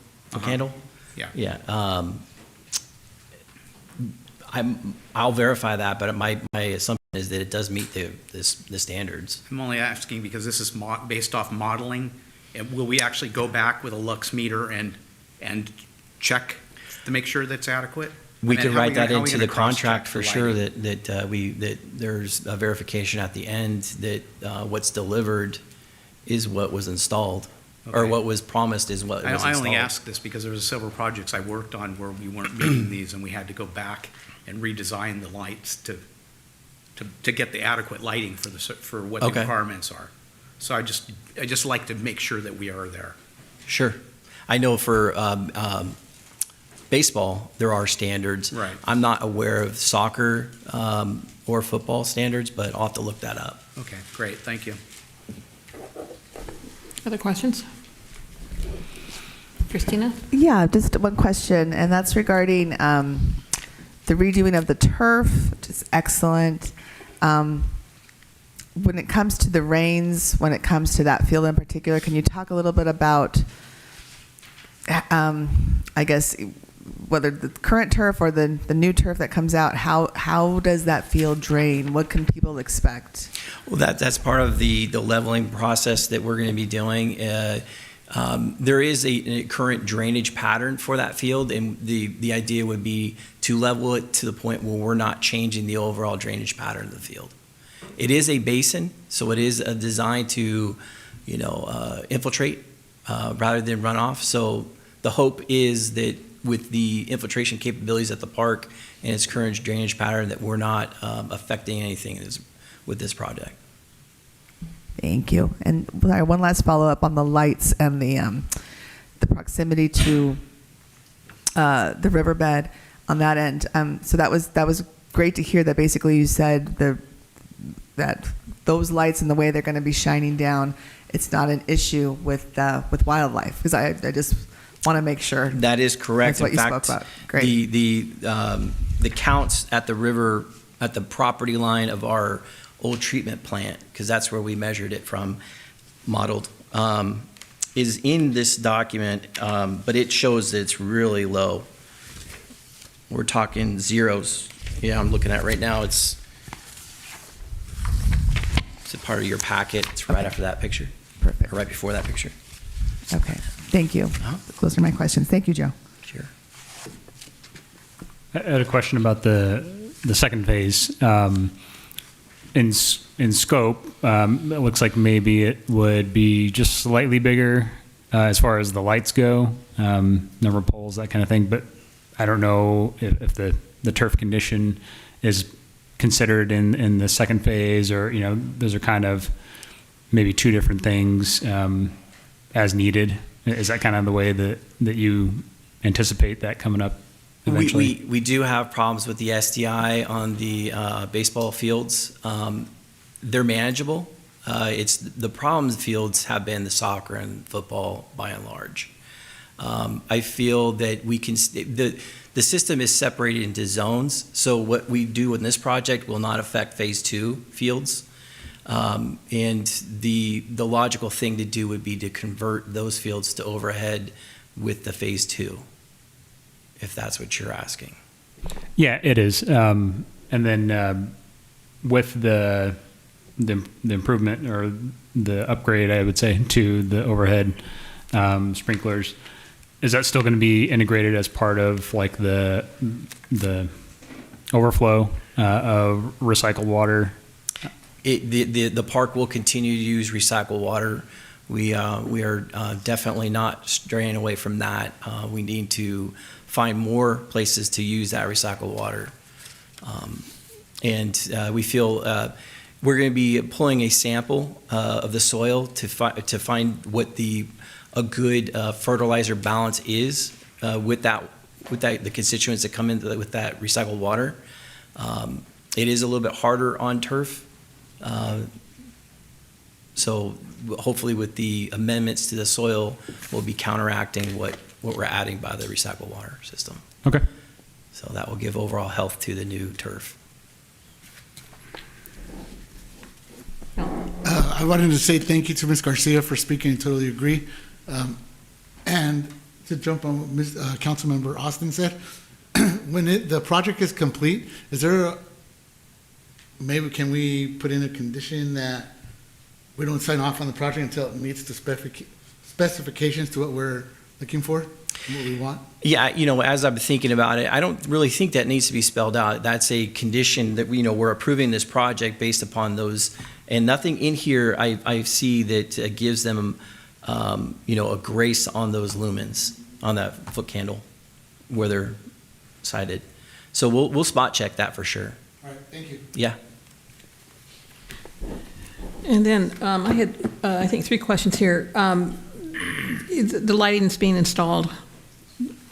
candle. Yeah. Yeah. I'll verify that, but my assumption is that it does meet the standards. I'm only asking because this is based off modeling. And will we actually go back with a lux meter and check to make sure that's adequate? We could write that how are we into gonna the contract cross-check for the sure lighting? that there's a verification at the end that what's delivered is what was installed, or Okay. what was promised is what was installed. I only ask this because there was several projects I worked on where we weren't meeting these and we had to go back and redesign the lights to get the adequate lighting for what the Okay. requirements are. So I just like to make sure that we are there. Sure. I know for baseball, there are standards. Right. I'm not aware of soccer or football standards, but I'll have to look that up. Okay, great, thank you. Other questions? Christina? Yeah, just one question, and that's regarding the redoing of the turf, which is excellent. When it comes to the rains, when it comes to that field in particular, can you talk a little bit about, I guess, whether the current turf or the new turf that comes out, how does that field drain? What can people expect? Well, that's part of the leveling process that we're going to be doing. There is a current drainage pattern for that field, and the idea would be to level it to the point where we're not changing the overall drainage pattern of the field. It is a basin, so it is designed to, infiltrate rather than run off. So the hope is that with the infiltration capabilities at the park and its current drainage pattern, that we're not affecting anything with this project. Thank you. And one last follow-up on the lights and the proximity to the riverbed on that end. So that was great to hear that basically you said that those lights and the way they're going to be shining down, it's not an issue with wildlife, because I just want to make sure. That is correct. That's what In you fact, spoke about. Great. The counts at the river, at the property line of our old treatment plant, because that's where we measured it from, modeled, is in this document, but it shows that it's really low. We're talking zeros. Yeah, I'm looking at right now. It's a part of your packet. It's right after that picture. Perfect. Or right before that picture. Okay. Thank you. Those are my questions. Thank you, Joe. Sure. I had a question about the second phase. In scope, it looks like maybe it would be just slightly bigger as far as the lights go, number of poles, that kind of thing. But I don't know if the turf condition is considered in the second phase, or those are kind of maybe two different things as needed. Is that kind of the way that you anticipate that coming up eventually? We do have problems with the SDI on the baseball fields. They're manageable. It's the problem fields have been the soccer and football by and large. I feel that we can the system is separated into zones, so what we do in this project will not affect phase 2 fields. And the logical thing to do would be to convert those fields to overhead with the phase 2, if that's what you're asking. Yeah, it is. And then with the improvement or the upgrade, I would say, to the overhead sprinklers, is that still going to be integrated as part of like the overflow of recycled water? The park will continue to use recycled water. We are definitely not straying away from that. We need to find more places to use that recycled water. And we feel We're going to be pulling a sample of the soil to find what a good fertilizer balance is with the constituents that come in with that recycled water. It is a little bit harder on turf. So hopefully with the amendments to the soil, we'll be counteracting what we're adding by the recycled water system. Okay. So that will give overall health to the new turf. I wanted to say thank you to Ms. Garcia for speaking. I totally agree. And to jump on what Councilmember Austin said, when the project is complete, is there maybe can we put in a condition that we don't sign off on the project until it meets the specifications to what we're looking for, and what we want? Yeah, as I've been thinking about it, I don't really think that needs to be spelled out. That's a condition that we're approving this project based upon those, and nothing in here I see that gives them, a grace on those lumens on that foot candle where they're sighted. So we'll spot check that for sure. All right, thank you. Yeah. And then I had, I think, 3 questions here. The lighting that's being installed,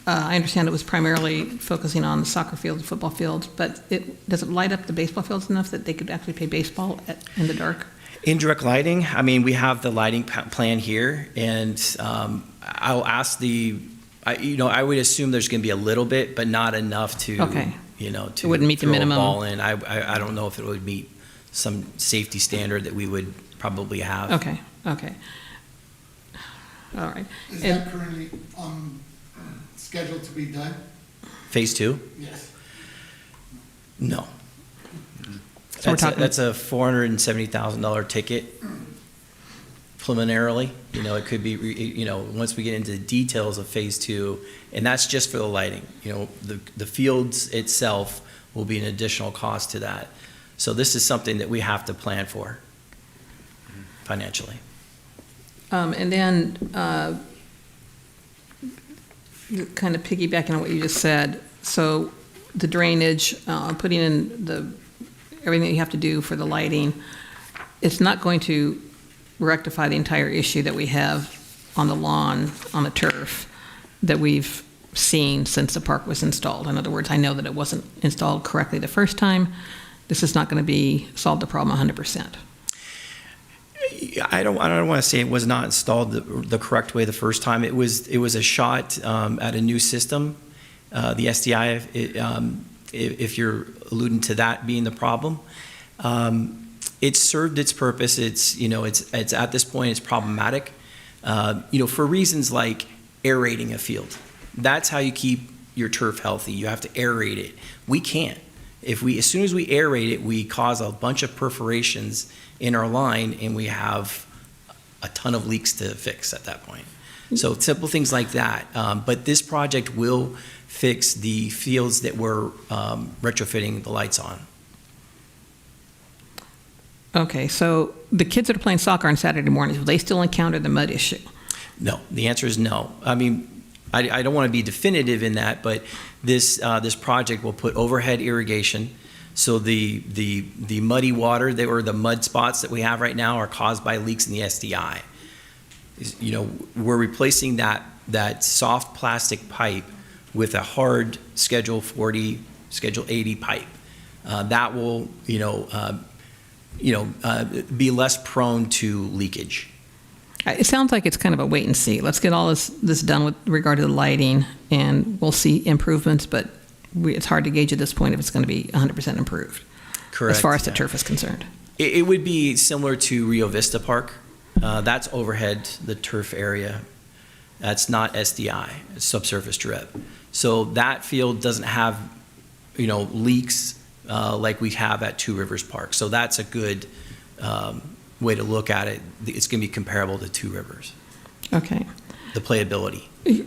I understand it was primarily focusing on the soccer fields, football fields, but does it light up the baseball fields enough that they could actually play baseball in the dark? Indirect lighting, we have the lighting plan here, and I'll ask I would assume there's going to be a little bit, but not enough to, Okay. To it wouldn't meet the throw minimum. a ball in. I don't know if it would meet some safety standard that we would probably have. Okay. All right. Is that currently scheduled to be done? Phase 2? Yes. No. So we're talking- That's a $470,000 ticket preliminarily. It could be, once we get into the details of phase 2, and that's just for the lighting. The fields itself will be an additional cost to that. So this is something that we have to plan for financially. And then, kind of piggybacking on what you just said, so the drainage, putting in everything that you have to do for the lighting, it's not going to rectify the entire issue that we have on the lawn, on the turf, that we've seen since the park was installed. In other words, I know that it wasn't installed correctly the first time. This is not going to solve the problem 100%. I don't want to say it was not installed the correct way the first time. It was a shot at a new system, the SDI. If you're alluding to that being the problem, it's served its purpose. It's at this point it's problematic, for reasons like aerating a field. That's how you keep your turf healthy. You have to aerate it. We can't. As soon as we aerate it, we cause a bunch of perforations in our line, and we have a ton of leaks to fix at that point. So simple things like that. But this project will fix the fields that we're retrofitting the lights on. Okay, so the kids that are playing soccer on Saturday mornings, will they still encounter the mud issue? No, the answer is no. I don't want to be definitive in that, but this project will put overhead irrigation. So the muddy water or the mud spots that we have right now are caused by leaks in the SDI. We're replacing that soft plastic pipe with a hard Schedule 40, Schedule 80 pipe. That will, be less prone to leakage. It sounds like it's kind of a wait and see. Let's get all this done with regard to the lighting, and we'll see improvements, but it's hard to gauge at this point if it's going to be 100% improved. Correct. As far as the turf is concerned. It would be similar to Rio Vista Park. That's overhead, the turf area. That's not SDI, it's subsurface drip. So that field doesn't have, leaks like we have at Two Rivers Park. So that's a good way to look at it. It's going to be comparable to Two Rivers. Okay. The playability.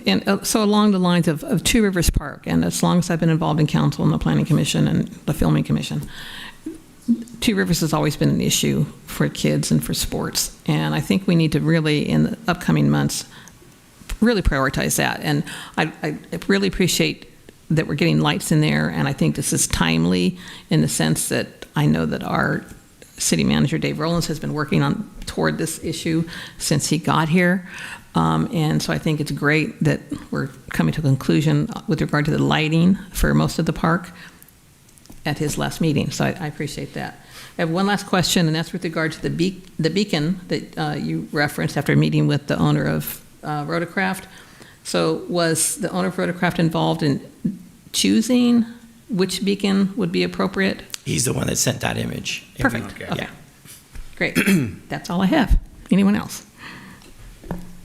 And so along the lines of Two Rivers Park, and as long as I've been involved in council and the Planning Commission and the Filming Commission, Two Rivers has always been an issue for kids and for sports. And I think we need to really, in the upcoming months, really prioritize that. And I really appreciate that we're getting lights in there, and I think this is timely in the sense that I know that our City Manager Dave Rollins has been working toward this issue since he got here. And so I think it's great that we're coming to a conclusion with regard to the lighting for most of the park at his last meeting. So I appreciate that. I have one last question, and that's with regard to the beacon that you referenced after meeting with the owner of Rotocraft. So was the owner of Rotocraft involved in choosing which beacon would be appropriate? He's the one that sent that image. Perfect. Okay. Okay. Yeah. Great. That's all I have. Anyone else?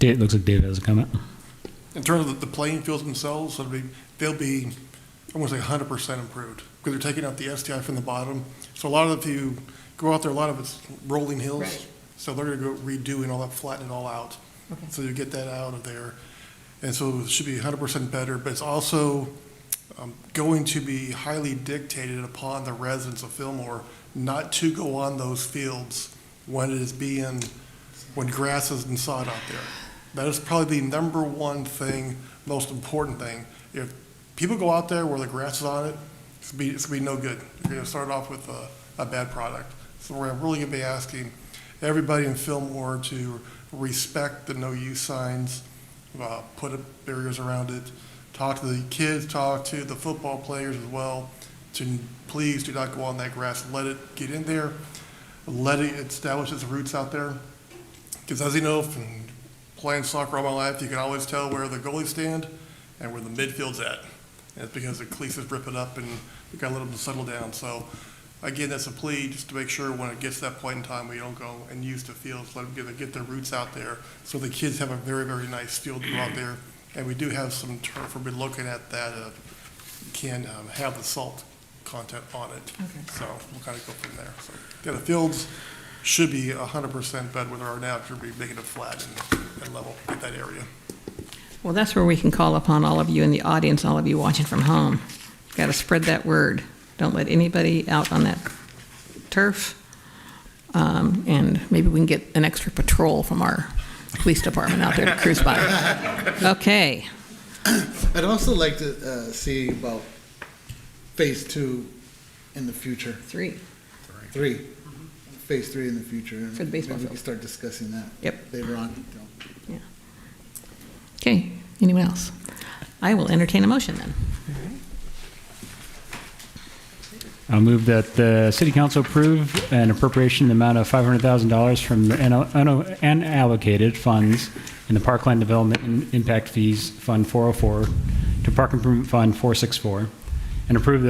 It looks like David has a comment. In terms of the playing fields themselves, they'll be, I want to say 100% improved, because they're taking out the STI from the bottom. So a lot of, if you go out there, a lot of it's rolling hills. Right. So they're going to go redoing all that, flatten it all out. Okay. So you get that out of there. And so it should be 100% better, but it's also going to be highly dictated upon the residents of Fillmore not to go on those fields when when grass is and sod out there. That is probably the number one thing, most important thing. If people go out there where the grass is on it, it's going to be no good. You're going to start off with a bad product. So we're really going to be asking everybody in Fillmore to respect the no-use signs, put up barriers around it, talk to the kids, talk to the football players as well, to please do not go on that grass. Let it get in there, let it establish its roots out there. Because as you know, from playing soccer all my life, you can always tell where the goalies stand and where the midfield's at. And it's because the cleats rip it up and we got to let them settle down. So again, that's a plea just to make sure when it gets to that point in time, we don't go and use the fields, let them get their roots out there. So the kids have a very, very nice field to go out there. And we do have some turf we've been looking at that can have the salt content on it. Okay. So we'll kind of go from there. So yeah, the fields should be 100% better where they are now. It should be big enough flat and level at that area. Well, that's where we can call upon all of you in the audience, all of you watching from home. Got to spread that word. Don't let anybody out on that turf. And maybe we can get an extra patrol from our police department out there to cruise by. Okay. I'd also like to see about phase 2 in the future. 3. Phase 3 in the future. For the baseball Maybe we field. can start discussing that Yep. later on. Yeah. Okay, anyone else? I will entertain a motion then. I'll move that the city council approve an appropriation in the amount of $500,000 from the unallocated funds in the Parkland Development and Impact Fees Fund 404 to Park Improvement Fund 464, and approve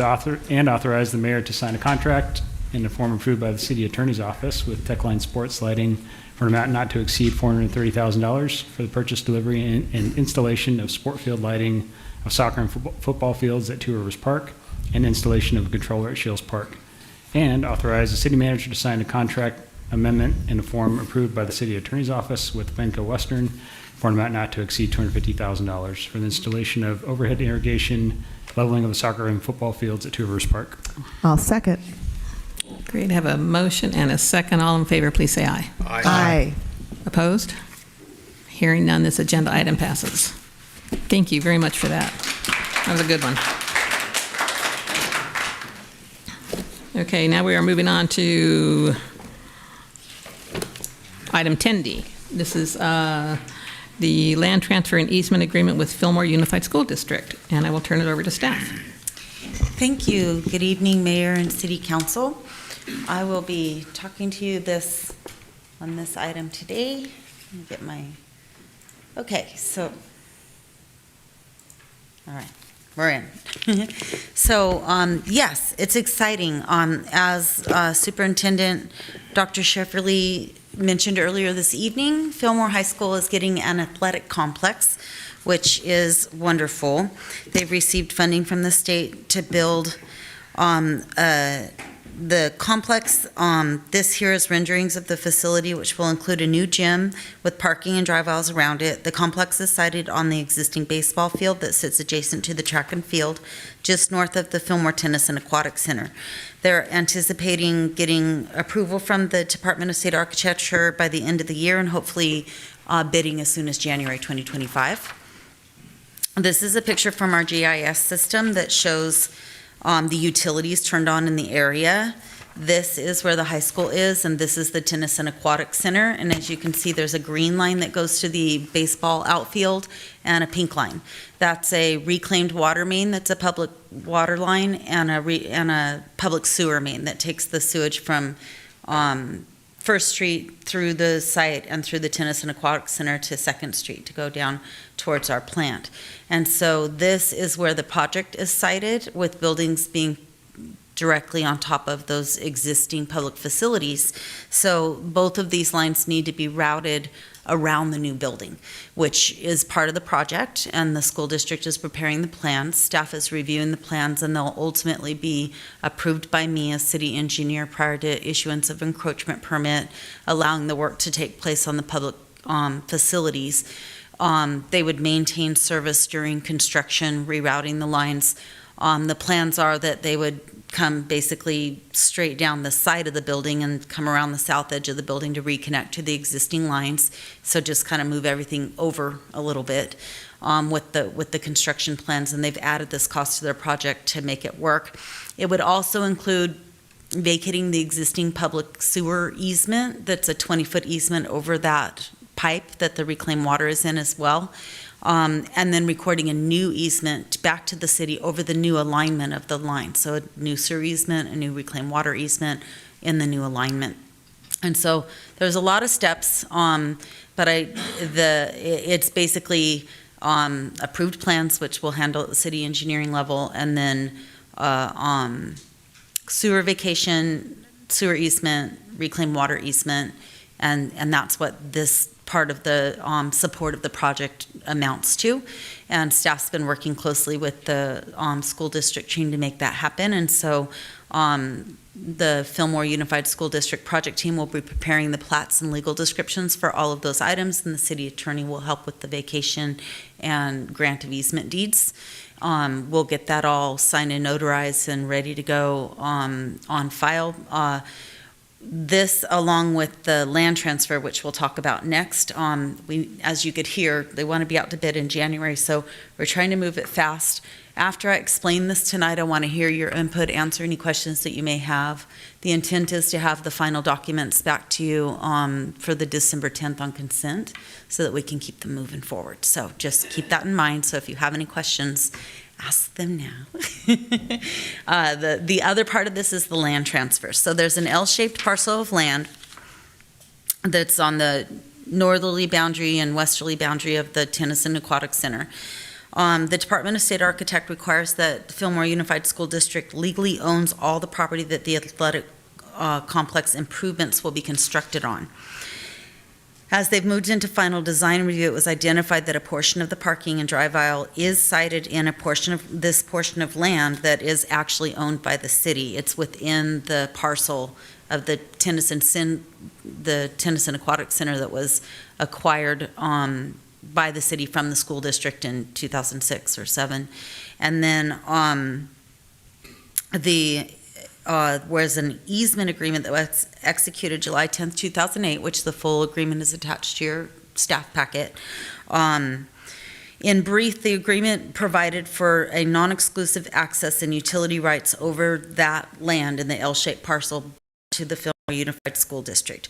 and authorize the mayor to sign a contract in the form approved by the city attorney's office with Techline Sports Lighting for an amount not to exceed $430,000 for the purchase, delivery, and installation of sport field lighting of soccer and football fields at Two Rivers Park, and installation of a controller at Shields Park, and authorize the city manager to sign a contract amendment in a form approved by the city attorney's office with Banco Western for an amount not to exceed $250,000 for the installation of overhead irrigation, leveling of the soccer and football fields at Two Rivers Park. I'll second. Great, have a motion and a second. All in favor, please say aye. Aye. Opposed? Hearing none, this agenda item passes. Thank you very much for that. That was a good one. Okay, now we are moving on to item 10D. This is the land transfer and easement agreement with Fillmore Unified School District, and I will turn it over to staff. Thank you. Good evening, Mayor and City Council. I will be talking to you on this item today. Let me get my, okay, so, all right, we're in. So, yes, it's exciting. As Superintendent Dr. Shefferly mentioned earlier this evening, Fillmore High School is getting an athletic complex, which is wonderful. They've received funding from the state to build the complex. This here is renderings of the facility, which will include a new gym with parking and drive aisles around it. The complex is sited on the existing baseball field that sits adjacent to the track and field, just north of the Fillmore Tennis and Aquatic Center. They're anticipating getting approval from the Department of State Architecture by the end of the year, and hopefully bidding as soon as January 2025. This is a picture from our GIS system that shows the utilities turned on in the area. This is where the high school is, and this is the Tennyson Aquatic Center. And as you can see, there's a green line that goes to the baseball outfield and a pink line. That's a reclaimed water main that's a public water line, and a public sewer main that takes the sewage from First Street through the site and through the Tennyson Aquatic Center to Second Street to go down towards our plant. And so this is where the project is sited, with buildings being directly on top of those existing public facilities. So both of these lines need to be routed around the new building, which is part of the project, and the school district is preparing the plans. Staff is reviewing the plans, and they'll ultimately be approved by me as city engineer prior to issuance of encroachment permit, allowing the work to take place on the public facilities. They would maintain service during construction, rerouting the lines. The plans are that they would come basically straight down the side of the building and come around the south edge of the building to reconnect to the existing lines. So just kind of move everything over a little bit with the construction plans, and they've added this cost to their project to make it work. It would also include vacating the existing public sewer easement. That's a 20-foot easement over that pipe that the reclaimed water is in as well. And then recording a new easement back to the city over the new alignment of the line. So a new sewer easement, a new reclaimed water easement in the new alignment. And so there's a lot of steps, but it's basically approved plans, which we'll handle at the city engineering level, and then sewer vacation, sewer easement, reclaimed water easement, and that's what this part of the support of the project amounts to. And staff's been working closely with the school district team to make that happen. And so the Fillmore Unified School District project team will be preparing the plats and legal descriptions for all of those items, and the city attorney will help with the vacation and grant of easement deeds. We'll get that all signed and notarized and ready to go on file. This, along with the land transfer, which we'll talk about next, as you could hear, they want to be out to bid in January, so we're trying to move it fast. After I explain this tonight, I want to hear your input, answer any questions that you may have. The intent is to have the final documents back to you for the December 10th on consent, so that we can keep them moving forward. So just keep that in mind. So if you have any questions, ask them now. The other part of this is the land transfer. So there's an L-shaped parcel of land that's on the northerly boundary and westerly boundary of the Tennyson Aquatic Center. The Department of State Architect requires that Fillmore Unified School District legally owns all the property that the athletic complex improvements will be constructed on. As they've moved into final design review, it was identified that a portion of the parking and drive aisle is sited in a portion of land that is actually owned by the city. It's within the parcel of the Tennyson Aquatic Center that was acquired by the city from the school district in 2006 or 7. And then whereas an easement agreement that was executed July 10th, 2008, which the full agreement is attached to your staff packet. In brief, the agreement provided for a non-exclusive access and utility rights over that land in the L-shaped parcel to the Fillmore Unified School District.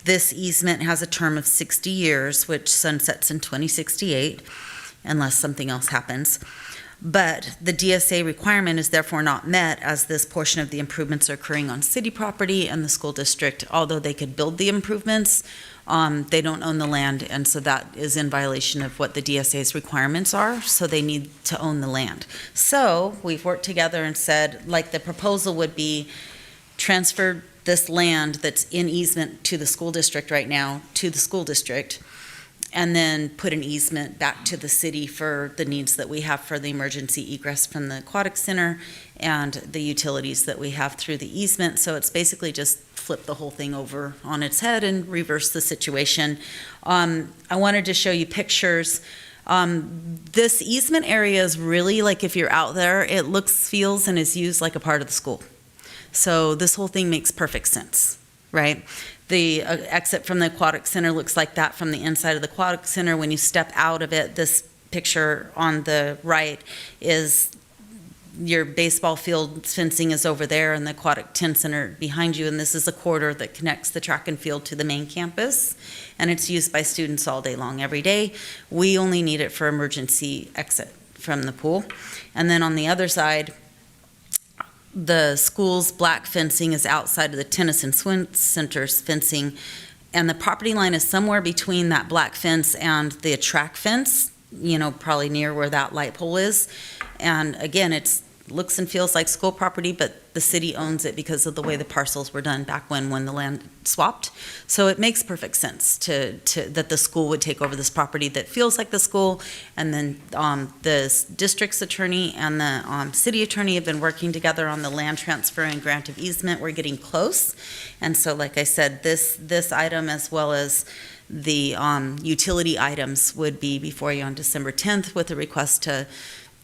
This easement has a term of 60 years, which sunsets in 2068, unless something else happens. But the DSA requirement is therefore not met, as this portion of the improvements are occurring on city property, and the school district, although they could build the improvements, they don't own the land, and so that is in violation of what the DSA's requirements are, so they need to own the land. So we've worked together and said, like the proposal would be, transfer this land that's in easement to the school district right now to the school district, and then put an easement back to the city for the needs that we have for the emergency egress from the aquatic center and the utilities that we have through the easement. So it's basically just flip the whole thing over on its head and reverse the situation. I wanted to show you pictures. This easement area is really, like, if you're out there, it looks, feels, and is used like a part of the school. So this whole thing makes perfect sense, right? The exit from the aquatic center looks like that from the inside of the aquatic center. When you step out of it, this picture on the right is your baseball field fencing is over there and the aquatic tent center behind you, and this is a corridor that connects the track and field to the main campus, and it's used by students all day long, every day. We only need it for emergency exit from the pool. And then on the other side, the school's black fencing is outside of the tennis and swim center's fencing, and the property line is somewhere between that black fence and the track fence, probably near where that light pole is. And again, it looks and feels like school property, but the city owns it because of the way the parcels were done back when the land swapped. So it makes perfect sense that the school would take over this property that feels like the school. And then the district's attorney and the city attorney have been working together on the land transfer and grant of easement. We're getting close. And so, like I said, this item as well as the utility items would be before you on December 10th with a request to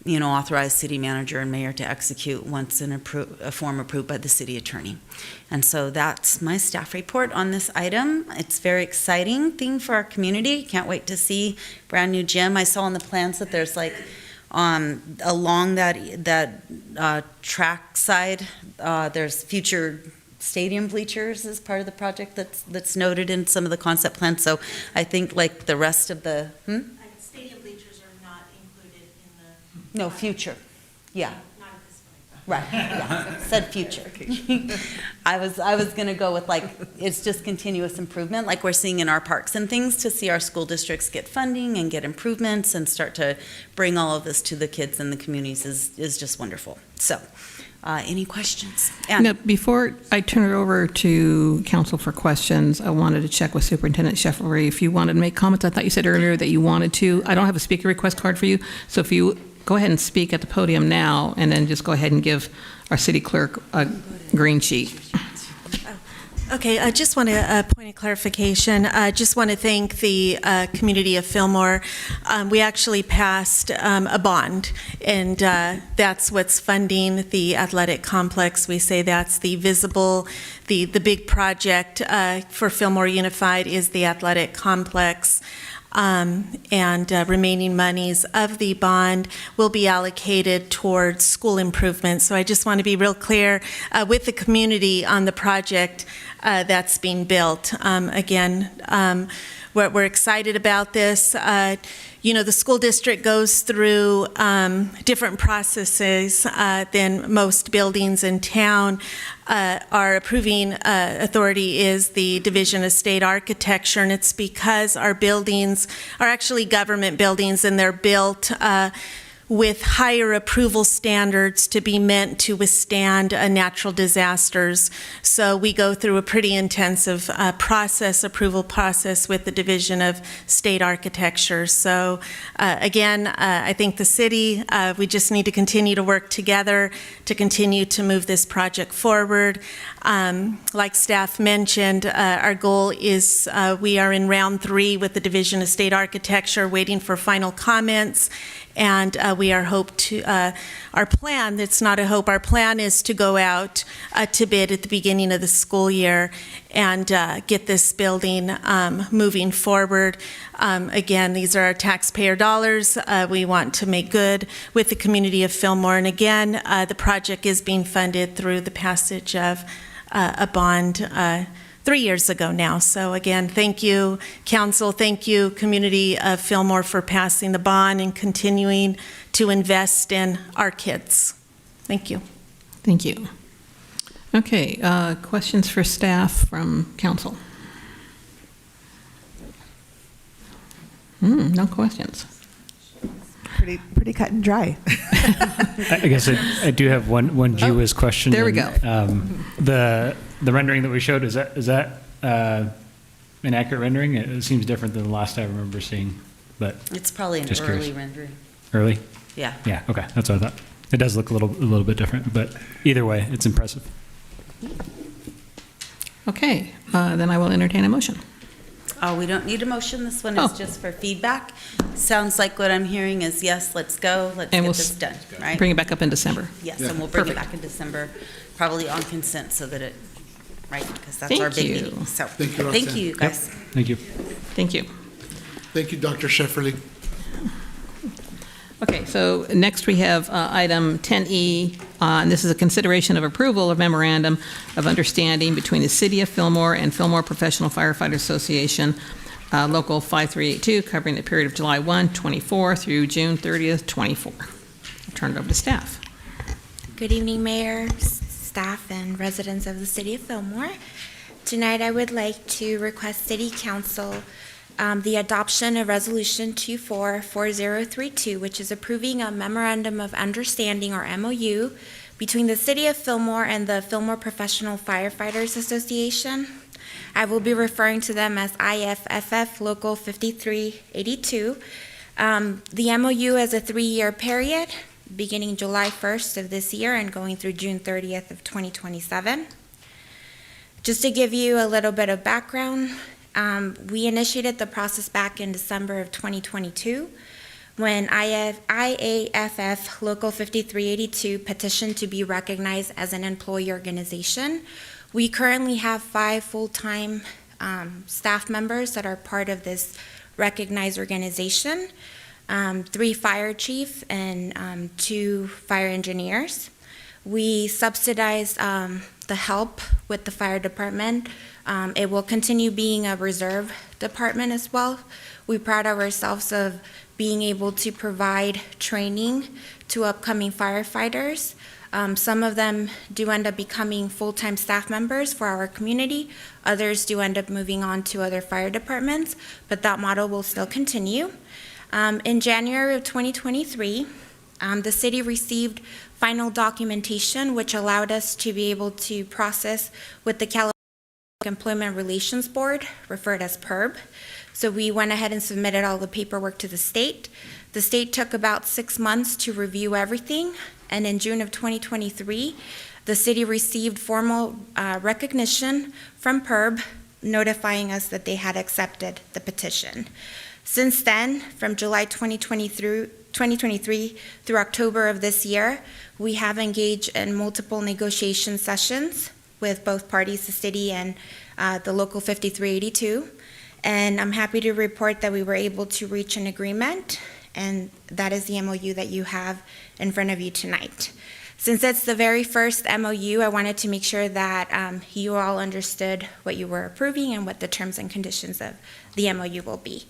authorize city manager and mayor to execute once in a form approved by the city attorney. And so that's my staff report on this item. It's a very exciting thing for our community. Can't wait to see brand new gym. I saw on the plans that there's along that track side, there's future stadium bleachers as part of the project that's noted in some of the concept plans. So I think like the rest of the, Stadium bleachers are not included in the. No, future, yeah. Not at this point. Right, yeah, said future. I was gonna go with it's just continuous improvement, like we're seeing in our parks and things, to see our school districts get funding and get improvements and start to bring all of this to the kids and the communities is just wonderful. So, any questions? Before I turn it over to council for questions, I wanted to check with Superintendent Sheffery if you wanted to make comments. I thought you said earlier that you wanted to. I don't have a speaker request card for you, so if you go ahead and speak at the podium now, and then just go ahead and give our city clerk a green sheet. Okay, I just want a point of clarification. I just want to thank the community of Fillmore. We actually passed a bond, and that's what's funding the athletic complex. We say that's the visible, the big project for Fillmore Unified is the athletic complex. And remaining monies of the bond will be allocated towards school improvements. So I just want to be real clear with the community on the project that's being built. We're excited about this. The school district goes through different processes than most buildings in town. Our approving authority is the Division of State Architecture, and it's because our buildings are actually government buildings, and they're built with higher approval standards to be meant to withstand natural disasters. So we go through a pretty intensive approval process with the Division of State Architecture. So I think the city, we just need to continue to work together to continue to move this project forward. Like staff mentioned, our goal is we are in round 3 with the Division of State Architecture, waiting for final comments. And we are our plan, it's not a hope, our plan is to go out to bid at the beginning of the school year and get this building moving forward. Again, these are our taxpayer dollars. We want to make good with the community of Fillmore. And again, the project is being funded through the passage of a bond 3 years ago now. So again, thank you, council, thank you, community of Fillmore, for passing the bond and continuing to invest in our kids. Thank you. Thank you. Okay, questions for staff from council? No questions. Pretty cut and dry. I guess I do have one GWIS question. There we go. The rendering that we showed, is that an accurate rendering? It seems different than the last I remember seeing, but it's probably an early rendering. Early? Yeah. Yeah. Okay, that's what I thought. It does look a little bit different, but either way, it's impressive. Okay, then I will entertain a motion. Oh, we don't need a motion. This one is just for feedback. Sounds like what I'm hearing is yes, let's go. Let's get this done, right? Bring it back up in December. Yes, and we'll bring it back in December, probably on consent so that because that's our big meeting. So thank you, guys. Thank you. Thank you. Thank you, Dr. Shefferly. Okay, so next we have item 10E, and this is a consideration of approval of memorandum of understanding between the City of Fillmore and Fillmore Professional Firefighter Association, Local 5382, covering the period of July 1, 24 through June 30th, 24. I'll turn it over to staff. Good evening, Mayor, staff, and residents of the City of Fillmore. Tonight, I would like to request City Council the adoption of Resolution 244032, which is approving a Memorandum of Understanding, or MOU, between the City of Fillmore and the Fillmore Professional Firefighters Association. I will be referring to them as IFFF Local 5382. The MOU is a 3-year period, beginning July 1st of this year and going through June 30th of 2027. Just to give you a little bit of background, we initiated the process back in December of 2022 when IAFF Local 5382 petitioned to be recognized as an employee organization. We currently have 5 full-time staff members that are part of this recognized organization, 3 fire chiefs and 2 fire engineers. We subsidize the help with the fire department. It will continue being a reserve department as well. We pride ourselves of being able to provide training to upcoming firefighters. Some of them do end up becoming full-time staff members for our community. Others do end up moving on to other fire departments, but that model will still continue. In January of 2023, the city received final documentation which allowed us to be able to process with the California Employment Relations Board, referred as PERB. So we went ahead and submitted all the paperwork to the state. The state took about 6 months to review everything, and in June of 2023, the city received formal recognition from PERB notifying us that they had accepted the petition. Since then, from July 2023 through October of this year, we have engaged in multiple negotiation sessions with both parties, the city and the Local 5382. And I'm happy to report that we were able to reach an agreement, and that is the MOU that you have in front of you tonight. Since it's the very first MOU, I wanted to make sure that you all understood what you were approving and what the terms and conditions of the MOU will be.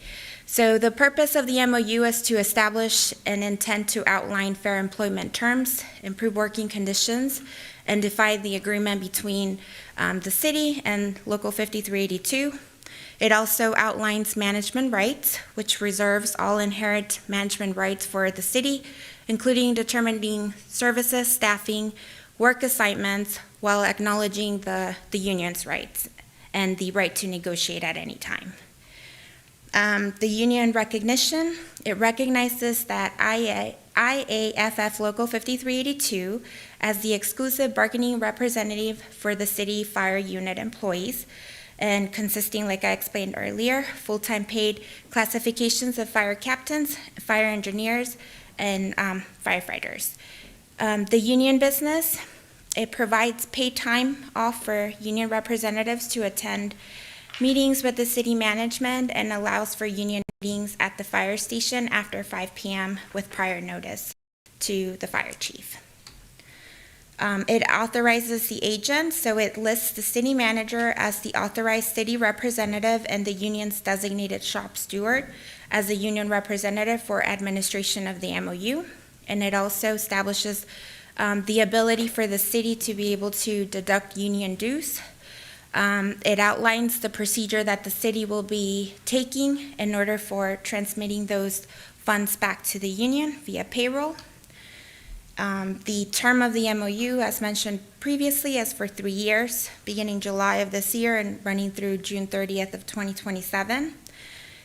So the purpose of the MOU is to establish an intent to outline fair employment terms, improve working conditions, and define the agreement between the city and Local 5382. It also outlines management rights, which reserves all inherent management rights for the city, including determining services, staffing, work assignments, while acknowledging the union's rights and the right to negotiate at any time. The union recognition, it recognizes that IAFF Local 5382 as the exclusive bargaining representative for the city fire unit employees, and consisting, like I explained earlier, full-time paid classifications of fire captains, fire engineers, and firefighters. The union business, it provides paid time off for union representatives to attend meetings with the city management and allows for union meetings at the fire station after 5 p.m. with prior notice to the fire chief. It authorizes the agent, so it lists the city manager as the authorized city representative and the union's designated shop steward as the union representative for administration of the MOU. And it also establishes the ability for the city to be able to deduct union dues. It outlines the procedure that the city will be taking in order for transmitting those funds back to the union via payroll. The term of the MOU, as mentioned previously, is for 3 years, beginning July of this year and running through June 30th of 2027.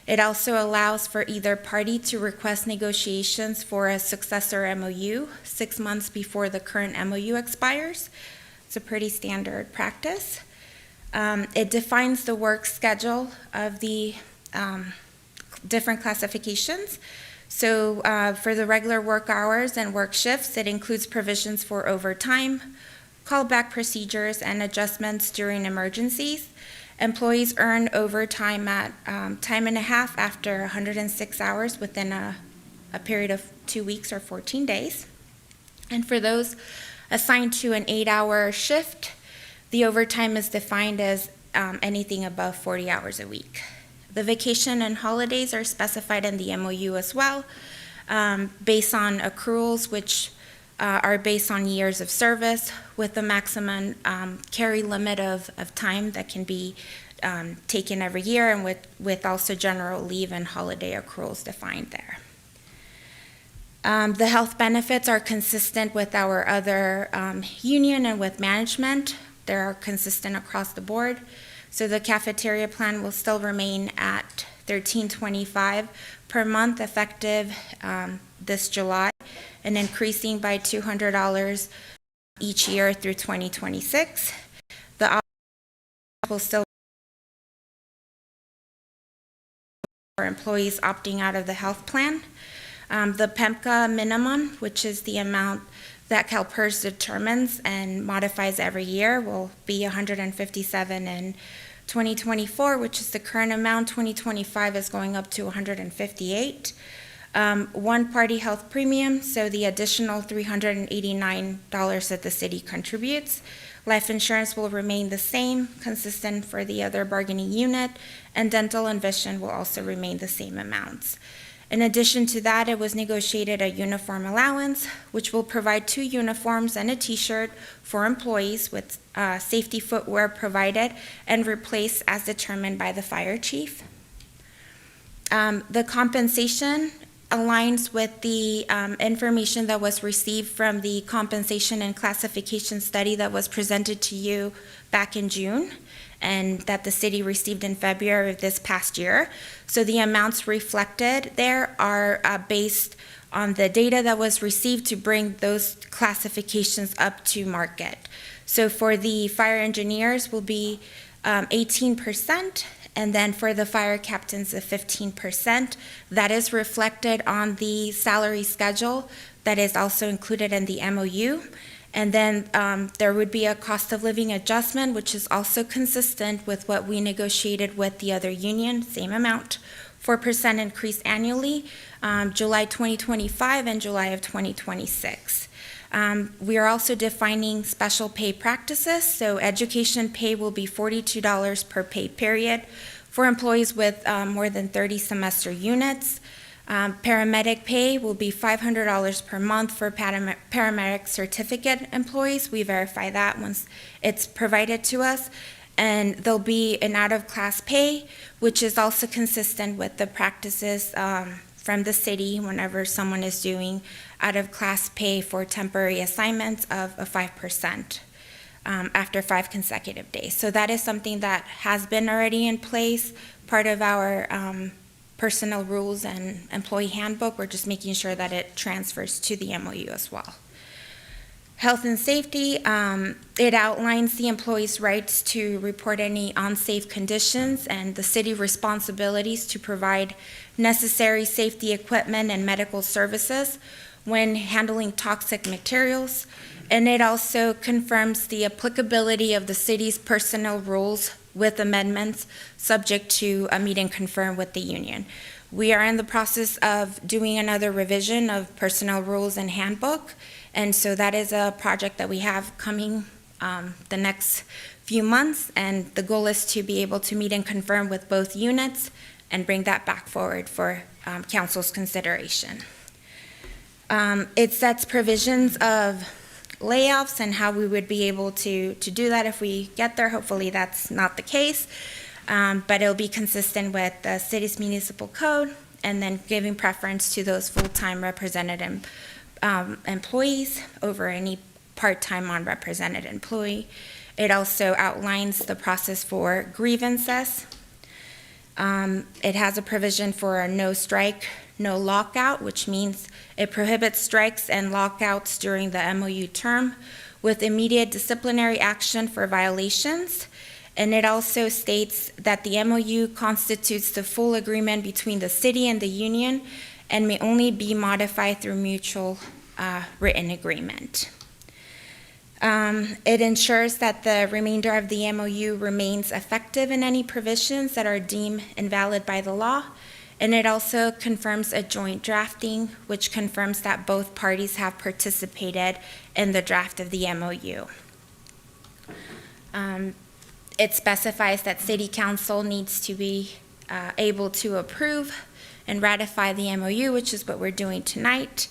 It also allows for either party to request negotiations for a successor MOU 6 months before the current MOU expires. It's a pretty standard practice. It defines the work schedule of the different classifications. So for the regular work hours and work shifts, it includes provisions for overtime, callback procedures, and adjustments during emergencies. Employees earn overtime at time and a half after 106 hours within a a period of 2 weeks or 14 days. And for those assigned to an 8-hour shift, the overtime is defined as anything above 40 hours a week. The vacation and holidays are specified in the MOU as well, based on accruals, which are based on years of service, with the maximum carry limit of time that can be taken every year, and with also general leave and holiday accruals defined there. The health benefits are consistent with our other union and with management. They are consistent across the board. So the cafeteria plan will still remain at $13.25 per month effective this July, and increasing by $200 each year through 2026. The will still for employees opting out of the health plan. The PEMCA minimum, which is the amount that CalPERS determines and modifies every year, will be $157 in 2024, which is the current amount. 2025 is going up to $158. One-party health premium, so the additional $389 that the city contributes. Life insurance will remain the same, consistent for the other bargaining unit, and dental and vision will also remain the same amounts. In addition to that, it was negotiated a uniform allowance, which will provide 2 uniforms and a t-shirt for employees with safety footwear provided and replaced as determined by the fire chief. The compensation aligns with the information that was received from the compensation and classification study that was presented to you back in June, and that the city received in February of this past year. So the amounts reflected there are based on the data that was received to bring those classifications up to market. So for the fire engineers will be 18%, and then for the fire captains, 15%. That is reflected on the salary schedule that is also included in the MOU. And then there would be a cost of living adjustment, which is also consistent with what we negotiated with the other union, same amount, 4% increase annually, July 2025 and July of 2026. We are also defining special pay practices, so education pay will be $42 per pay period for employees with more than 30 semester units. Paramedic pay will be $500 per month for paramedic certificate employees. We verify that once it's provided to us. And there'll be an out-of-class pay, which is also consistent with the practices from the city whenever someone is doing out-of-class pay for temporary assignments of 5% after 5 consecutive days. So that is something that has been already in place, part of our personnel rules and employee handbook. We're just making sure that it transfers to the MOU as well. Health and safety, it outlines the employee's rights to report any unsafe conditions and the city responsibilities to provide necessary safety equipment and medical services when handling toxic materials. And it also confirms the applicability of the city's personnel rules with amendments subject to a meet and confirm with the union. We are in the process of doing another revision of personnel rules and handbook, and so that is a project that we have coming the next few months, and the goal is to be able to meet and confirm with both units and bring that back forward for council's consideration. It sets provisions of layoffs and how we would be able to do that if we get there. Hopefully that's not the case, but it'll be consistent with the city's municipal code, and then giving preference to those full-time represented employees over any part-time unrepresented employee. It also outlines the process for grievances. It has a provision for a no strike, no lockout, which means it prohibits strikes and lockouts during the MOU term with immediate disciplinary action for violations. And it also states that the MOU constitutes the full agreement between the city and the union and may only be modified through mutual written agreement. It ensures that the remainder of the MOU remains effective in any provisions that are deemed invalid by the law, And it also confirms a joint drafting, which confirms that both parties have participated in the draft of the MOU. It specifies that City Council needs to be able to approve and ratify the MOU, which is what we're doing tonight.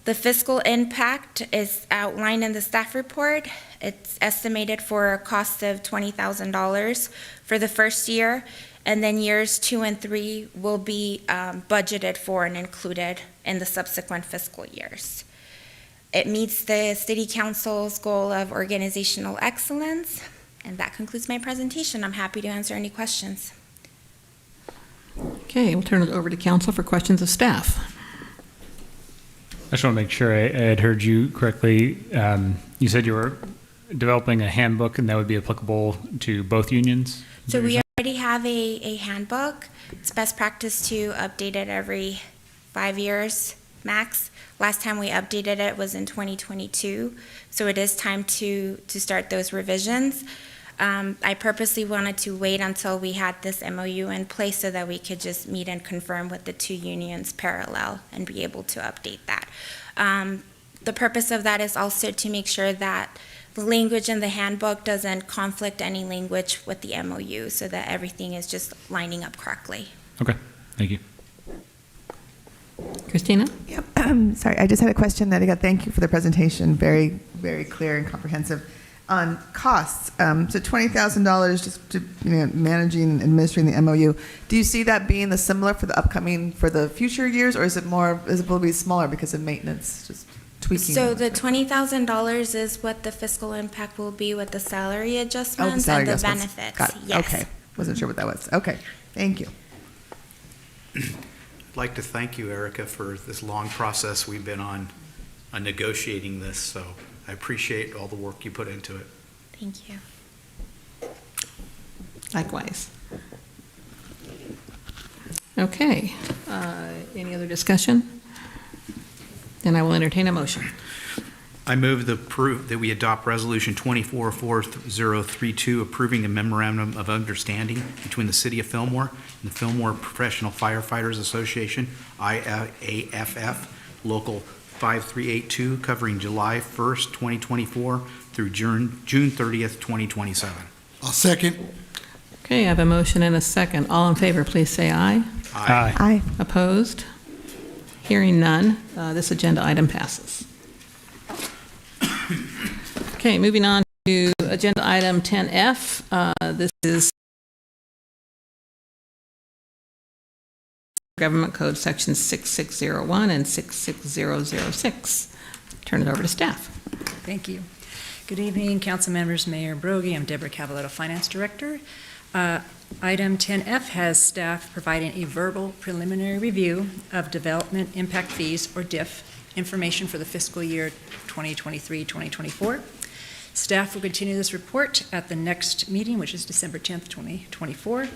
The fiscal impact is outlined in the staff report. It's estimated for a cost of $20,000 for the first year, and then years 2 and 3 will be budgeted for and included in the subsequent fiscal years. It meets the City Council's goal of organizational excellence, and that concludes my presentation. I'm happy to answer any questions. Okay, we'll turn it over to council for questions of staff. I just want to make sure I had heard you correctly. You said you were developing a handbook and that would be applicable to both unions? So we already have a handbook. It's best practice to update it every 5 years max. Last time we updated it was in 2022, so it is time to start those revisions. I purposely wanted to wait until we had this MOU in place so that we could just meet and confirm with the two unions parallel and be able to update that. The purpose of that is also to make sure that the language in the handbook doesn't conflict any language with the MOU so that everything is just lining up correctly. Okay, thank you. Christina? Yep. Sorry, I just had a question that I got. Thank you for the presentation. Very, very clear and comprehensive. On costs, so $20,000 just to managing and administering the MOU. Do you see that being the similar for the future years, or is it will be smaller because of maintenance, just tweaking? So the $20,000 is what the fiscal impact will be with the salary adjustments salary and the adjustments. benefits. Got it. Yes. Okay, wasn't sure what that was. Okay, thank you. I'd like to thank you, Erica, for this long process we've been on negotiating this, so I appreciate all the work you put into it. Thank you. Likewise. Okay, any other discussion? Then I will entertain a motion. I move that we adopt Resolution 244032, approving the Memorandum of Understanding between the City of Fillmore and the Fillmore Professional Firefighters Association, IAFF, Local 5382, covering July 1st, 2024 through June 30th, 2027. I'll second. Okay, I have a motion and a second. All in favor, please say aye. Aye. Aye. Opposed? Hearing none, this agenda item passes. Okay, moving on to agenda item 10F. This is Government Code Sections 6601 and 66006. Turn it over to staff. Thank you. Good evening, council members, Mayor Broggi. I'm Deborah Cavaletto, Finance Director. Item 10F has staff providing a verbal preliminary review of development impact fees, or DIF, information for the fiscal year 2023-2024. Staff will continue this report at the next meeting, which is December 10th, 2024.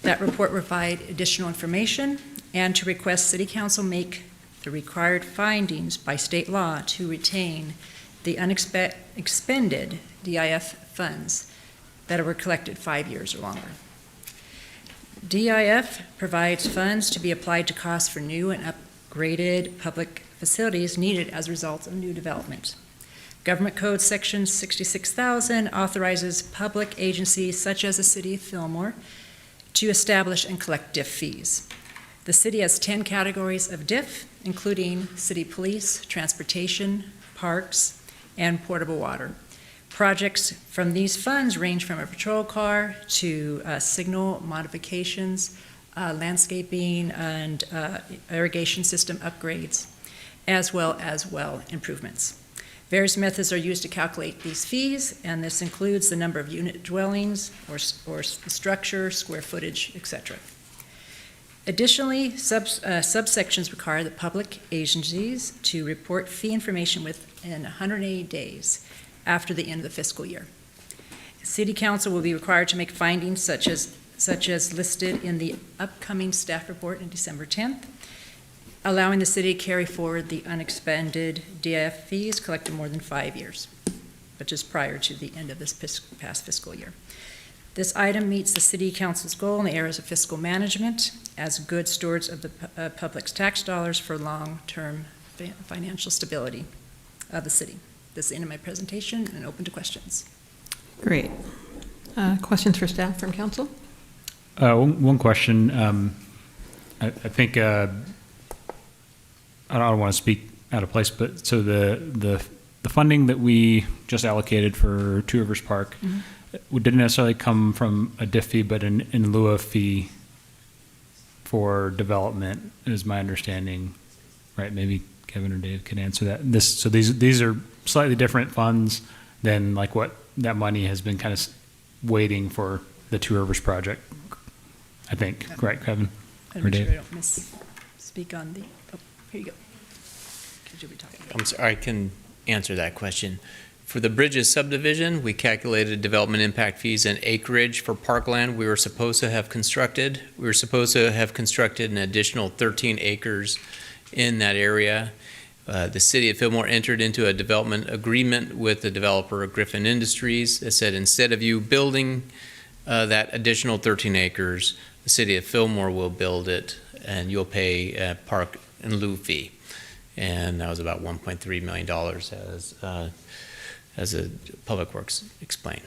That report will provide additional information and to request City Council make the required findings by state law to retain the unexpended DIF funds that were collected 5 years or longer. DIF provides funds to be applied to costs for new and upgraded public facilities needed as a result of new development. Government Code Section 66,000 authorizes public agencies such as the City of Fillmore to establish and collect DIF fees. The city has 10 categories of DIF, including city police, transportation, parks, and portable water. Projects from these funds range from a patrol car to signal modifications, landscaping, and irrigation system upgrades, as well as well improvements. Various methods are used to calculate these fees, and this includes the number of unit dwellings or structure, square footage, etc. Additionally, subsections require the public agencies to report fee information within 180 days after the end of the fiscal year. City Council will be required to make findings such as listed in the upcoming staff report on December 10th, allowing the city to carry forward the unexpended DIF fees collected more than 5 years, which is prior to the end of this past fiscal year. This item meets the City Council's goal in the areas of fiscal management as good stewards of the public's tax dollars for long-term financial stability of the city. This is the end of my presentation and open to questions. Great. Questions for staff from council? One question. I think I don't want to speak out of place, but so the funding that we just allocated for Two Rivers Park didn't necessarily come from a DIF fee, but in lieu of fee for development, is my understanding. Right? Maybe Kevin or Dave can answer that. These are slightly different funds than like what that money has been kind of waiting for the Two Rivers project. I think, correct, Kevin or Dave? I don't misspeak on the. Oh, here you go. Could you be talking about? I'm sorry, I can answer that question. For the Bridges subdivision, we calculated development impact fees and acreage for parkland we were supposed to have constructed. We were supposed to have constructed an additional 13 acres in that area. The city of Fillmore entered into a development agreement with the developer of Griffin Industries that said instead of you building that additional 13 acres, the city of Fillmore will build it and you'll pay a park in lieu fee. And that was about $1.3 million as a Public Works explained.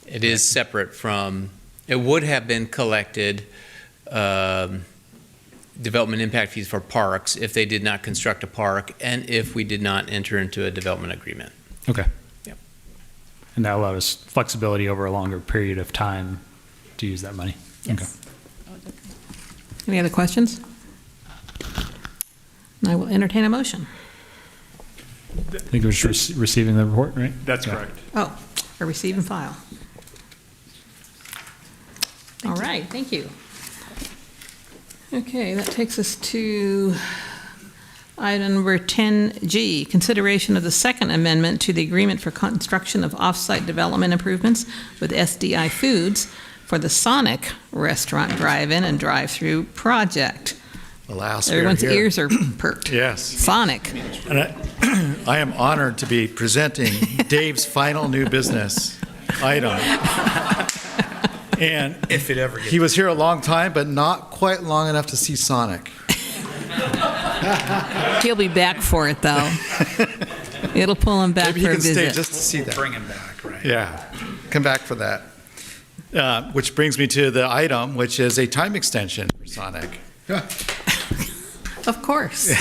It is separate from, it would have been collected development impact fees for parks if they did not construct a park and if we did not enter into a development agreement. Okay. Yep. And that allowed us flexibility over a longer period of time to use that money. Yes. Okay. Any other questions? I will entertain a motion. I think we're just receiving the report, right? That's correct. Oh, a receive and file. All right, thank you. Okay, that takes us to item number 10G, consideration of the second amendment to the agreement for construction of off-site development improvements with SDI Foods for the Sonic Restaurant Drive-In and Drive-Through project. Alas, Everyone's we are here. ears are perked. Yes. Sonic. And I am honored to be presenting Dave's final new business item. And If it ever gets. he was here a long time, but not quite long enough to see Sonic. He'll be back for it, though. It'll pull him back Maybe for he a can stay visit. just to see that. Bring him back, right? Yeah, come back for that. Which brings me to the item, which is a time extension for Sonic. Of course.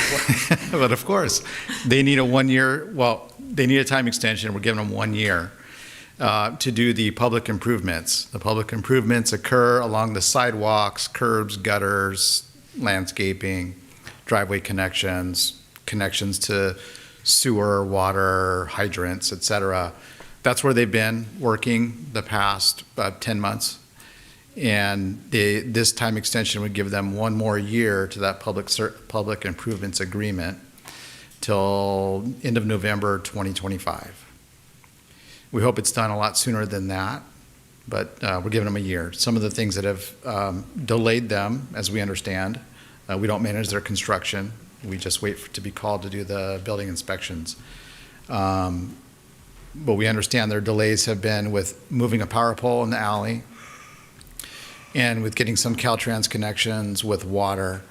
But of course, they need a 1 year, well, they need a time extension. We're giving them 1 year to do the public improvements. The public improvements occur along the sidewalks, curbs, gutters, landscaping, driveway connections, connections to sewer, water, hydrants, et cetera. That's where they've been working the past 10 months. And this time extension would give them 1 more year to that public improvements agreement till end of November 2025. We hope it's done a lot sooner than that, but we're giving them a year. Some of the things that have delayed them, as we understand, we don't manage their construction. We just wait to be called to do the building inspections. But we understand their delays have been with moving a power pole in the alley, and with getting some Caltrans connections with water,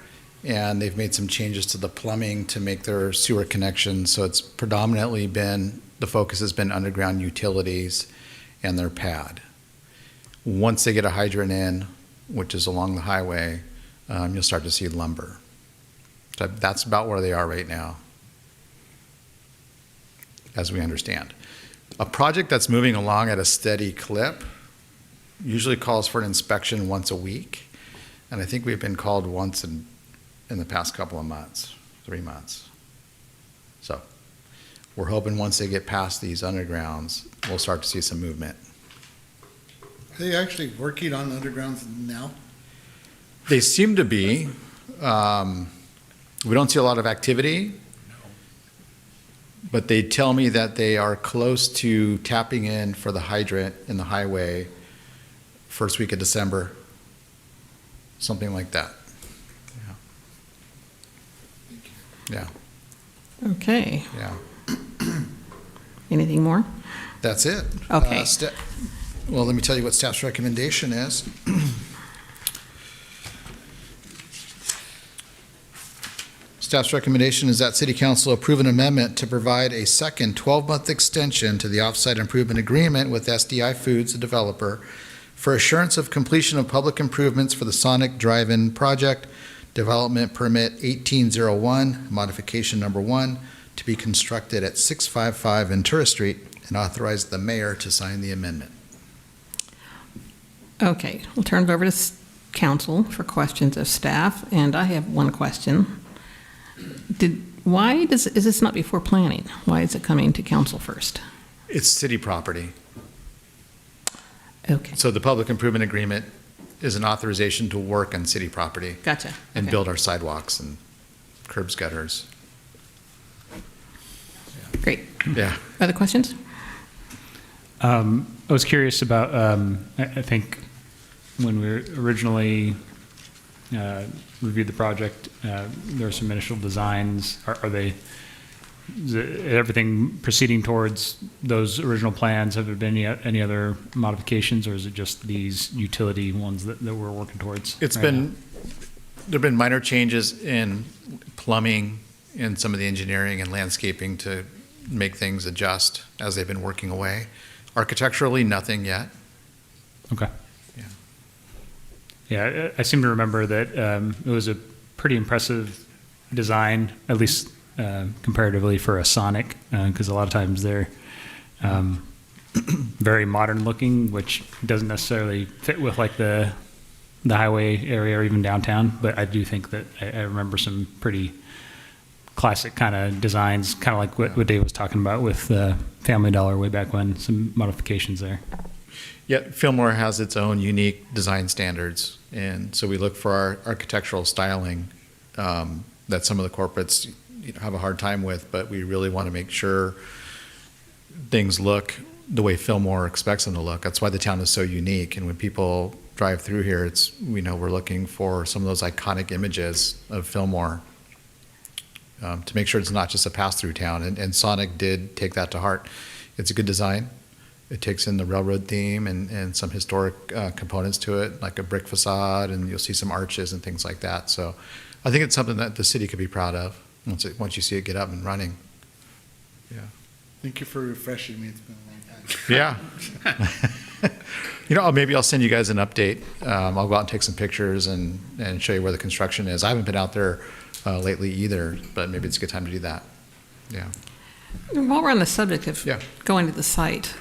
and they've made some changes to the plumbing to make their sewer connections. So it's predominantly been, the focus has been underground utilities and their pad. Once they get a hydrant in, which is along the highway, you'll start to see lumber. So that's about where they are right now, as we understand. A project that's moving along at a steady clip usually calls for an inspection once a week. And I think we've been called once in the past couple of months, 3 months. So we're hoping once they get past these undergrounds, we'll start to see some movement. Are they actually working on undergrounds now? They seem to be. We don't see a lot of activity, but they tell me that they are close to tapping in for the hydrant in the highway first week of December, something like that. Yeah. Okay. Yeah. Anything more? That's it. Okay. Well, let me tell you what staff's recommendation is. Staff's recommendation is that City Council approve an amendment to provide a second 12-month extension to the offsite improvement agreement with SDI Foods, the developer, for assurance of completion of public improvements for the Sonic Drive-In project, development permit 1801, modification number 1, to be constructed at 655 Ventura Street, and authorize the mayor to sign the amendment. Okay, we'll turn it over to council for questions of staff, and I have one question. Is this not before planning? Why is it coming to council first? It's city property. Okay. So the public improvement agreement is an authorization to work on city property. Gotcha. And Okay. build our sidewalks and curbs, gutters. Great. Yeah. Other questions? I was curious about, I think when we originally reviewed the project, there were some initial designs. Is everything proceeding towards those original plans? Have there been any other modifications, or is it just these utility ones that we're working towards? There have been minor changes in plumbing and some of the engineering and landscaping to make things adjust as they've been working away. Architecturally, nothing yet. Okay. Yeah, I seem to remember that it was a pretty impressive design, at least comparatively for a Sonic, because a lot of times they're very modern looking, which doesn't necessarily fit with like the highway area or even downtown. But I do think that I remember some pretty classic kind of designs, kind of like what Dave was talking about with Family Dollar way back when, some modifications there. Yet Fillmore has its own unique design standards, and so we look for our architectural styling that some of the corporates have a hard time with, but we really want to make sure things look the way Fillmore expects them to look. That's why the town is so unique, and when people drive through here, we're looking for some of those iconic images of Fillmore to make sure it's not just a pass-through town, and Sonic did take that to heart. It's a good design. It takes in the railroad theme and some historic components to it, like a brick facade, and you'll see some arches and things like that. So I think it's something that the city could be proud of once you see it get up and running. Yeah. Thank you for refreshing me. It's been a long time. Yeah. Maybe I'll send you guys an update. I'll go out and take some pictures and show you where the construction is. I haven't been out there lately either, but maybe it's a good time to do that. Yeah. While we're on the subject of going to the site,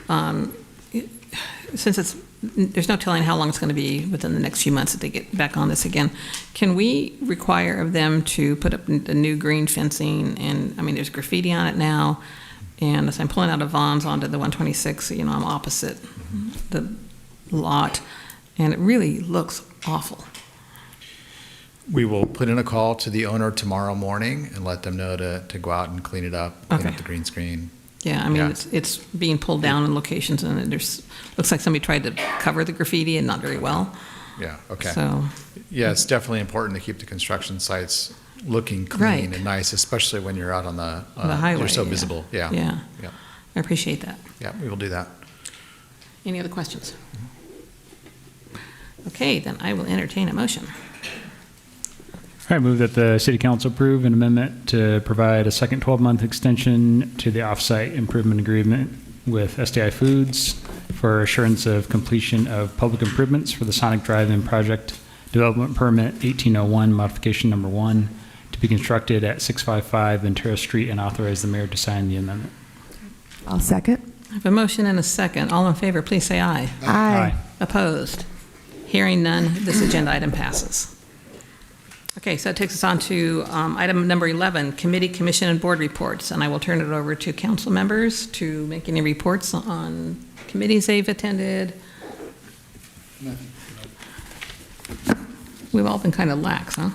since there's no telling how long it's going to be within the next few months that they get back on this again, can we require of them to put up the new green fencing? And I mean, there's graffiti on it now, and as I'm pulling out of Vaughn's onto the 126, I'm opposite the lot, and it really looks awful. We will put in a call to the owner tomorrow morning and let them know to go out and clean it up, clean up the green screen. Yeah, I mean, it's being pulled down in locations, and looks like somebody tried to cover the graffiti and not very well. Yeah, okay. So, yeah, it's definitely important to keep the construction sites looking clean and nice, especially when you're out on the highway. You're so visible. Yeah. Yeah. I appreciate that. Yeah, we will do that. Any other questions? Okay, then I will entertain a motion. I move that the City Council approve an amendment to provide a second 12-month extension to the offsite improvement agreement with SDI Foods for assurance of completion of public improvements for the Sonic Drive-In project, development permit 1801, modification number 1, to be constructed at 655 Ventura Street, and authorize the mayor to sign the amendment. I'll second. I have a motion and a second. All in favor, please say aye. Aye. Opposed? Hearing none, this agenda item passes. Okay, so that takes us on to item number 11, committee, commission, and board reports. And I will turn it over to council members to make any reports on committees they've attended. We've all been kind of lax, huh?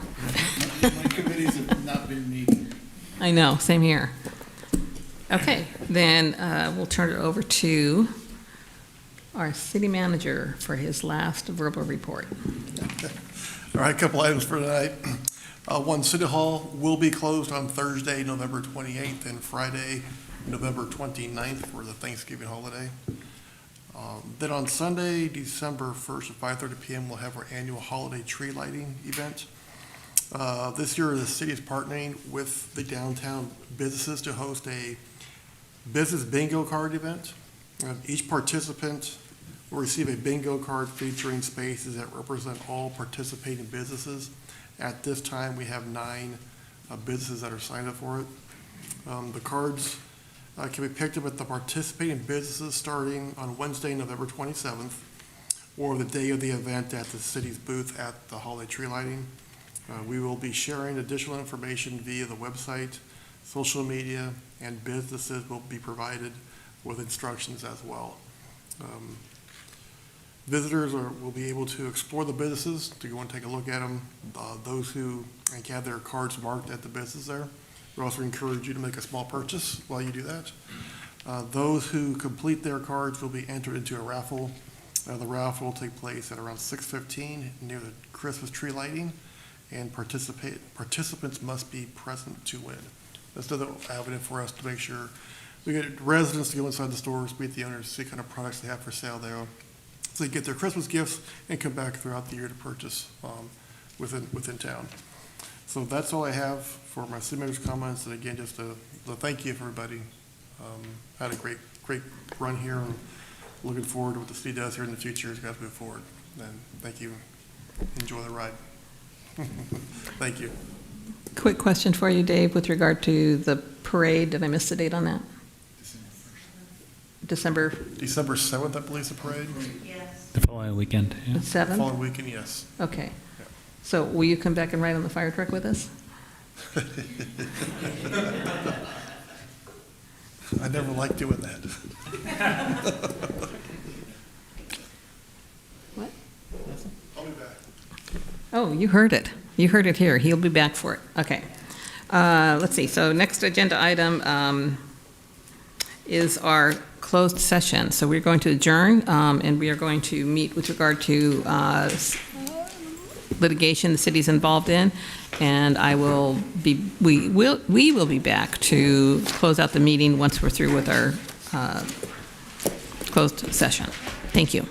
My committees have not been meeting. I know, same here. Okay, then we'll turn it over to our city manager for his last verbal report. All right, a couple items for tonight. One, City Hall will be closed on Thursday, November 28th, and Friday, November 29th for the Thanksgiving holiday. Then on Sunday, December 1st at 5:30 PM, we'll have our annual holiday tree lighting event. This year, the city is partnering with the downtown businesses to host a business bingo card event. Each participant will receive a bingo card featuring spaces that represent all participating businesses. At this time, we have 9 businesses that are signed up for it. The cards can be picked up at the participating businesses starting on Wednesday, November 27th, or the day of the event at the city's booth at the holiday tree lighting. We will be sharing additional information via the website, social media, and businesses will be provided with instructions as well. Visitors will be able to explore the businesses, to go and take a look at them. Those who have their cards marked at the business there. We also encourage you to make a small purchase while you do that. Those who complete their cards will be entered into a raffle. The raffle will take place at around 6:15 near the Christmas tree lighting, and participants must be present to win. That's another avenue for us to make sure we get residents to go inside the stores, meet the owners, see what kind of products they have for sale there, so they get their Christmas gifts and come back throughout the year to purchase within town. So that's all I have for my city manager's comments, and again, just a thank you for everybody. Had a great run here, and looking forward to what the city does here in the future as we move forward. And thank you. Enjoy the ride. Thank you. Quick question for you, Dave, with regard to the parade. Did I miss the date on that? December 7th, I believe, is the parade. Yes. The following weekend. Yeah. The 7th? Following weekend, yes. Okay. So will you come back and ride on the fire truck with us? I never liked doing that. What? I'll be back. Oh, you heard it. You heard it here. He'll be back for it. Okay. Let's see. So next agenda item is our closed session. So we're going to adjourn, and we are going to meet with regard to litigation the city's involved in, and we will be back to close out the meeting once we're through with our closed session. Thank you.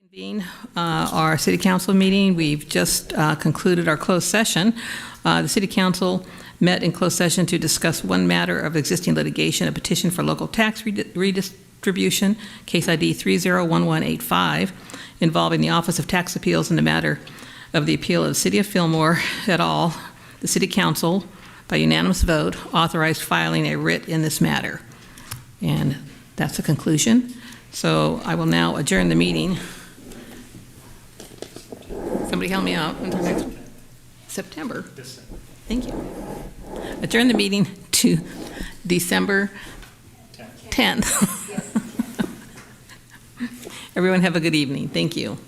Convene our city council meeting. We've just concluded our closed session. The city council met in closed session to discuss one matter of existing litigation, a petition for local tax redistribution, case ID 301185, involving the Office of Tax Appeals in the matter of the appeal of the City of Fillmore et al. The city council, by unanimous vote, authorized filing a writ in this matter. And that's the conclusion. So I will now adjourn the meeting. Somebody help me out until next September. Thank you. Adjourn the meeting to December 10th. Everyone have a good evening. Thank you.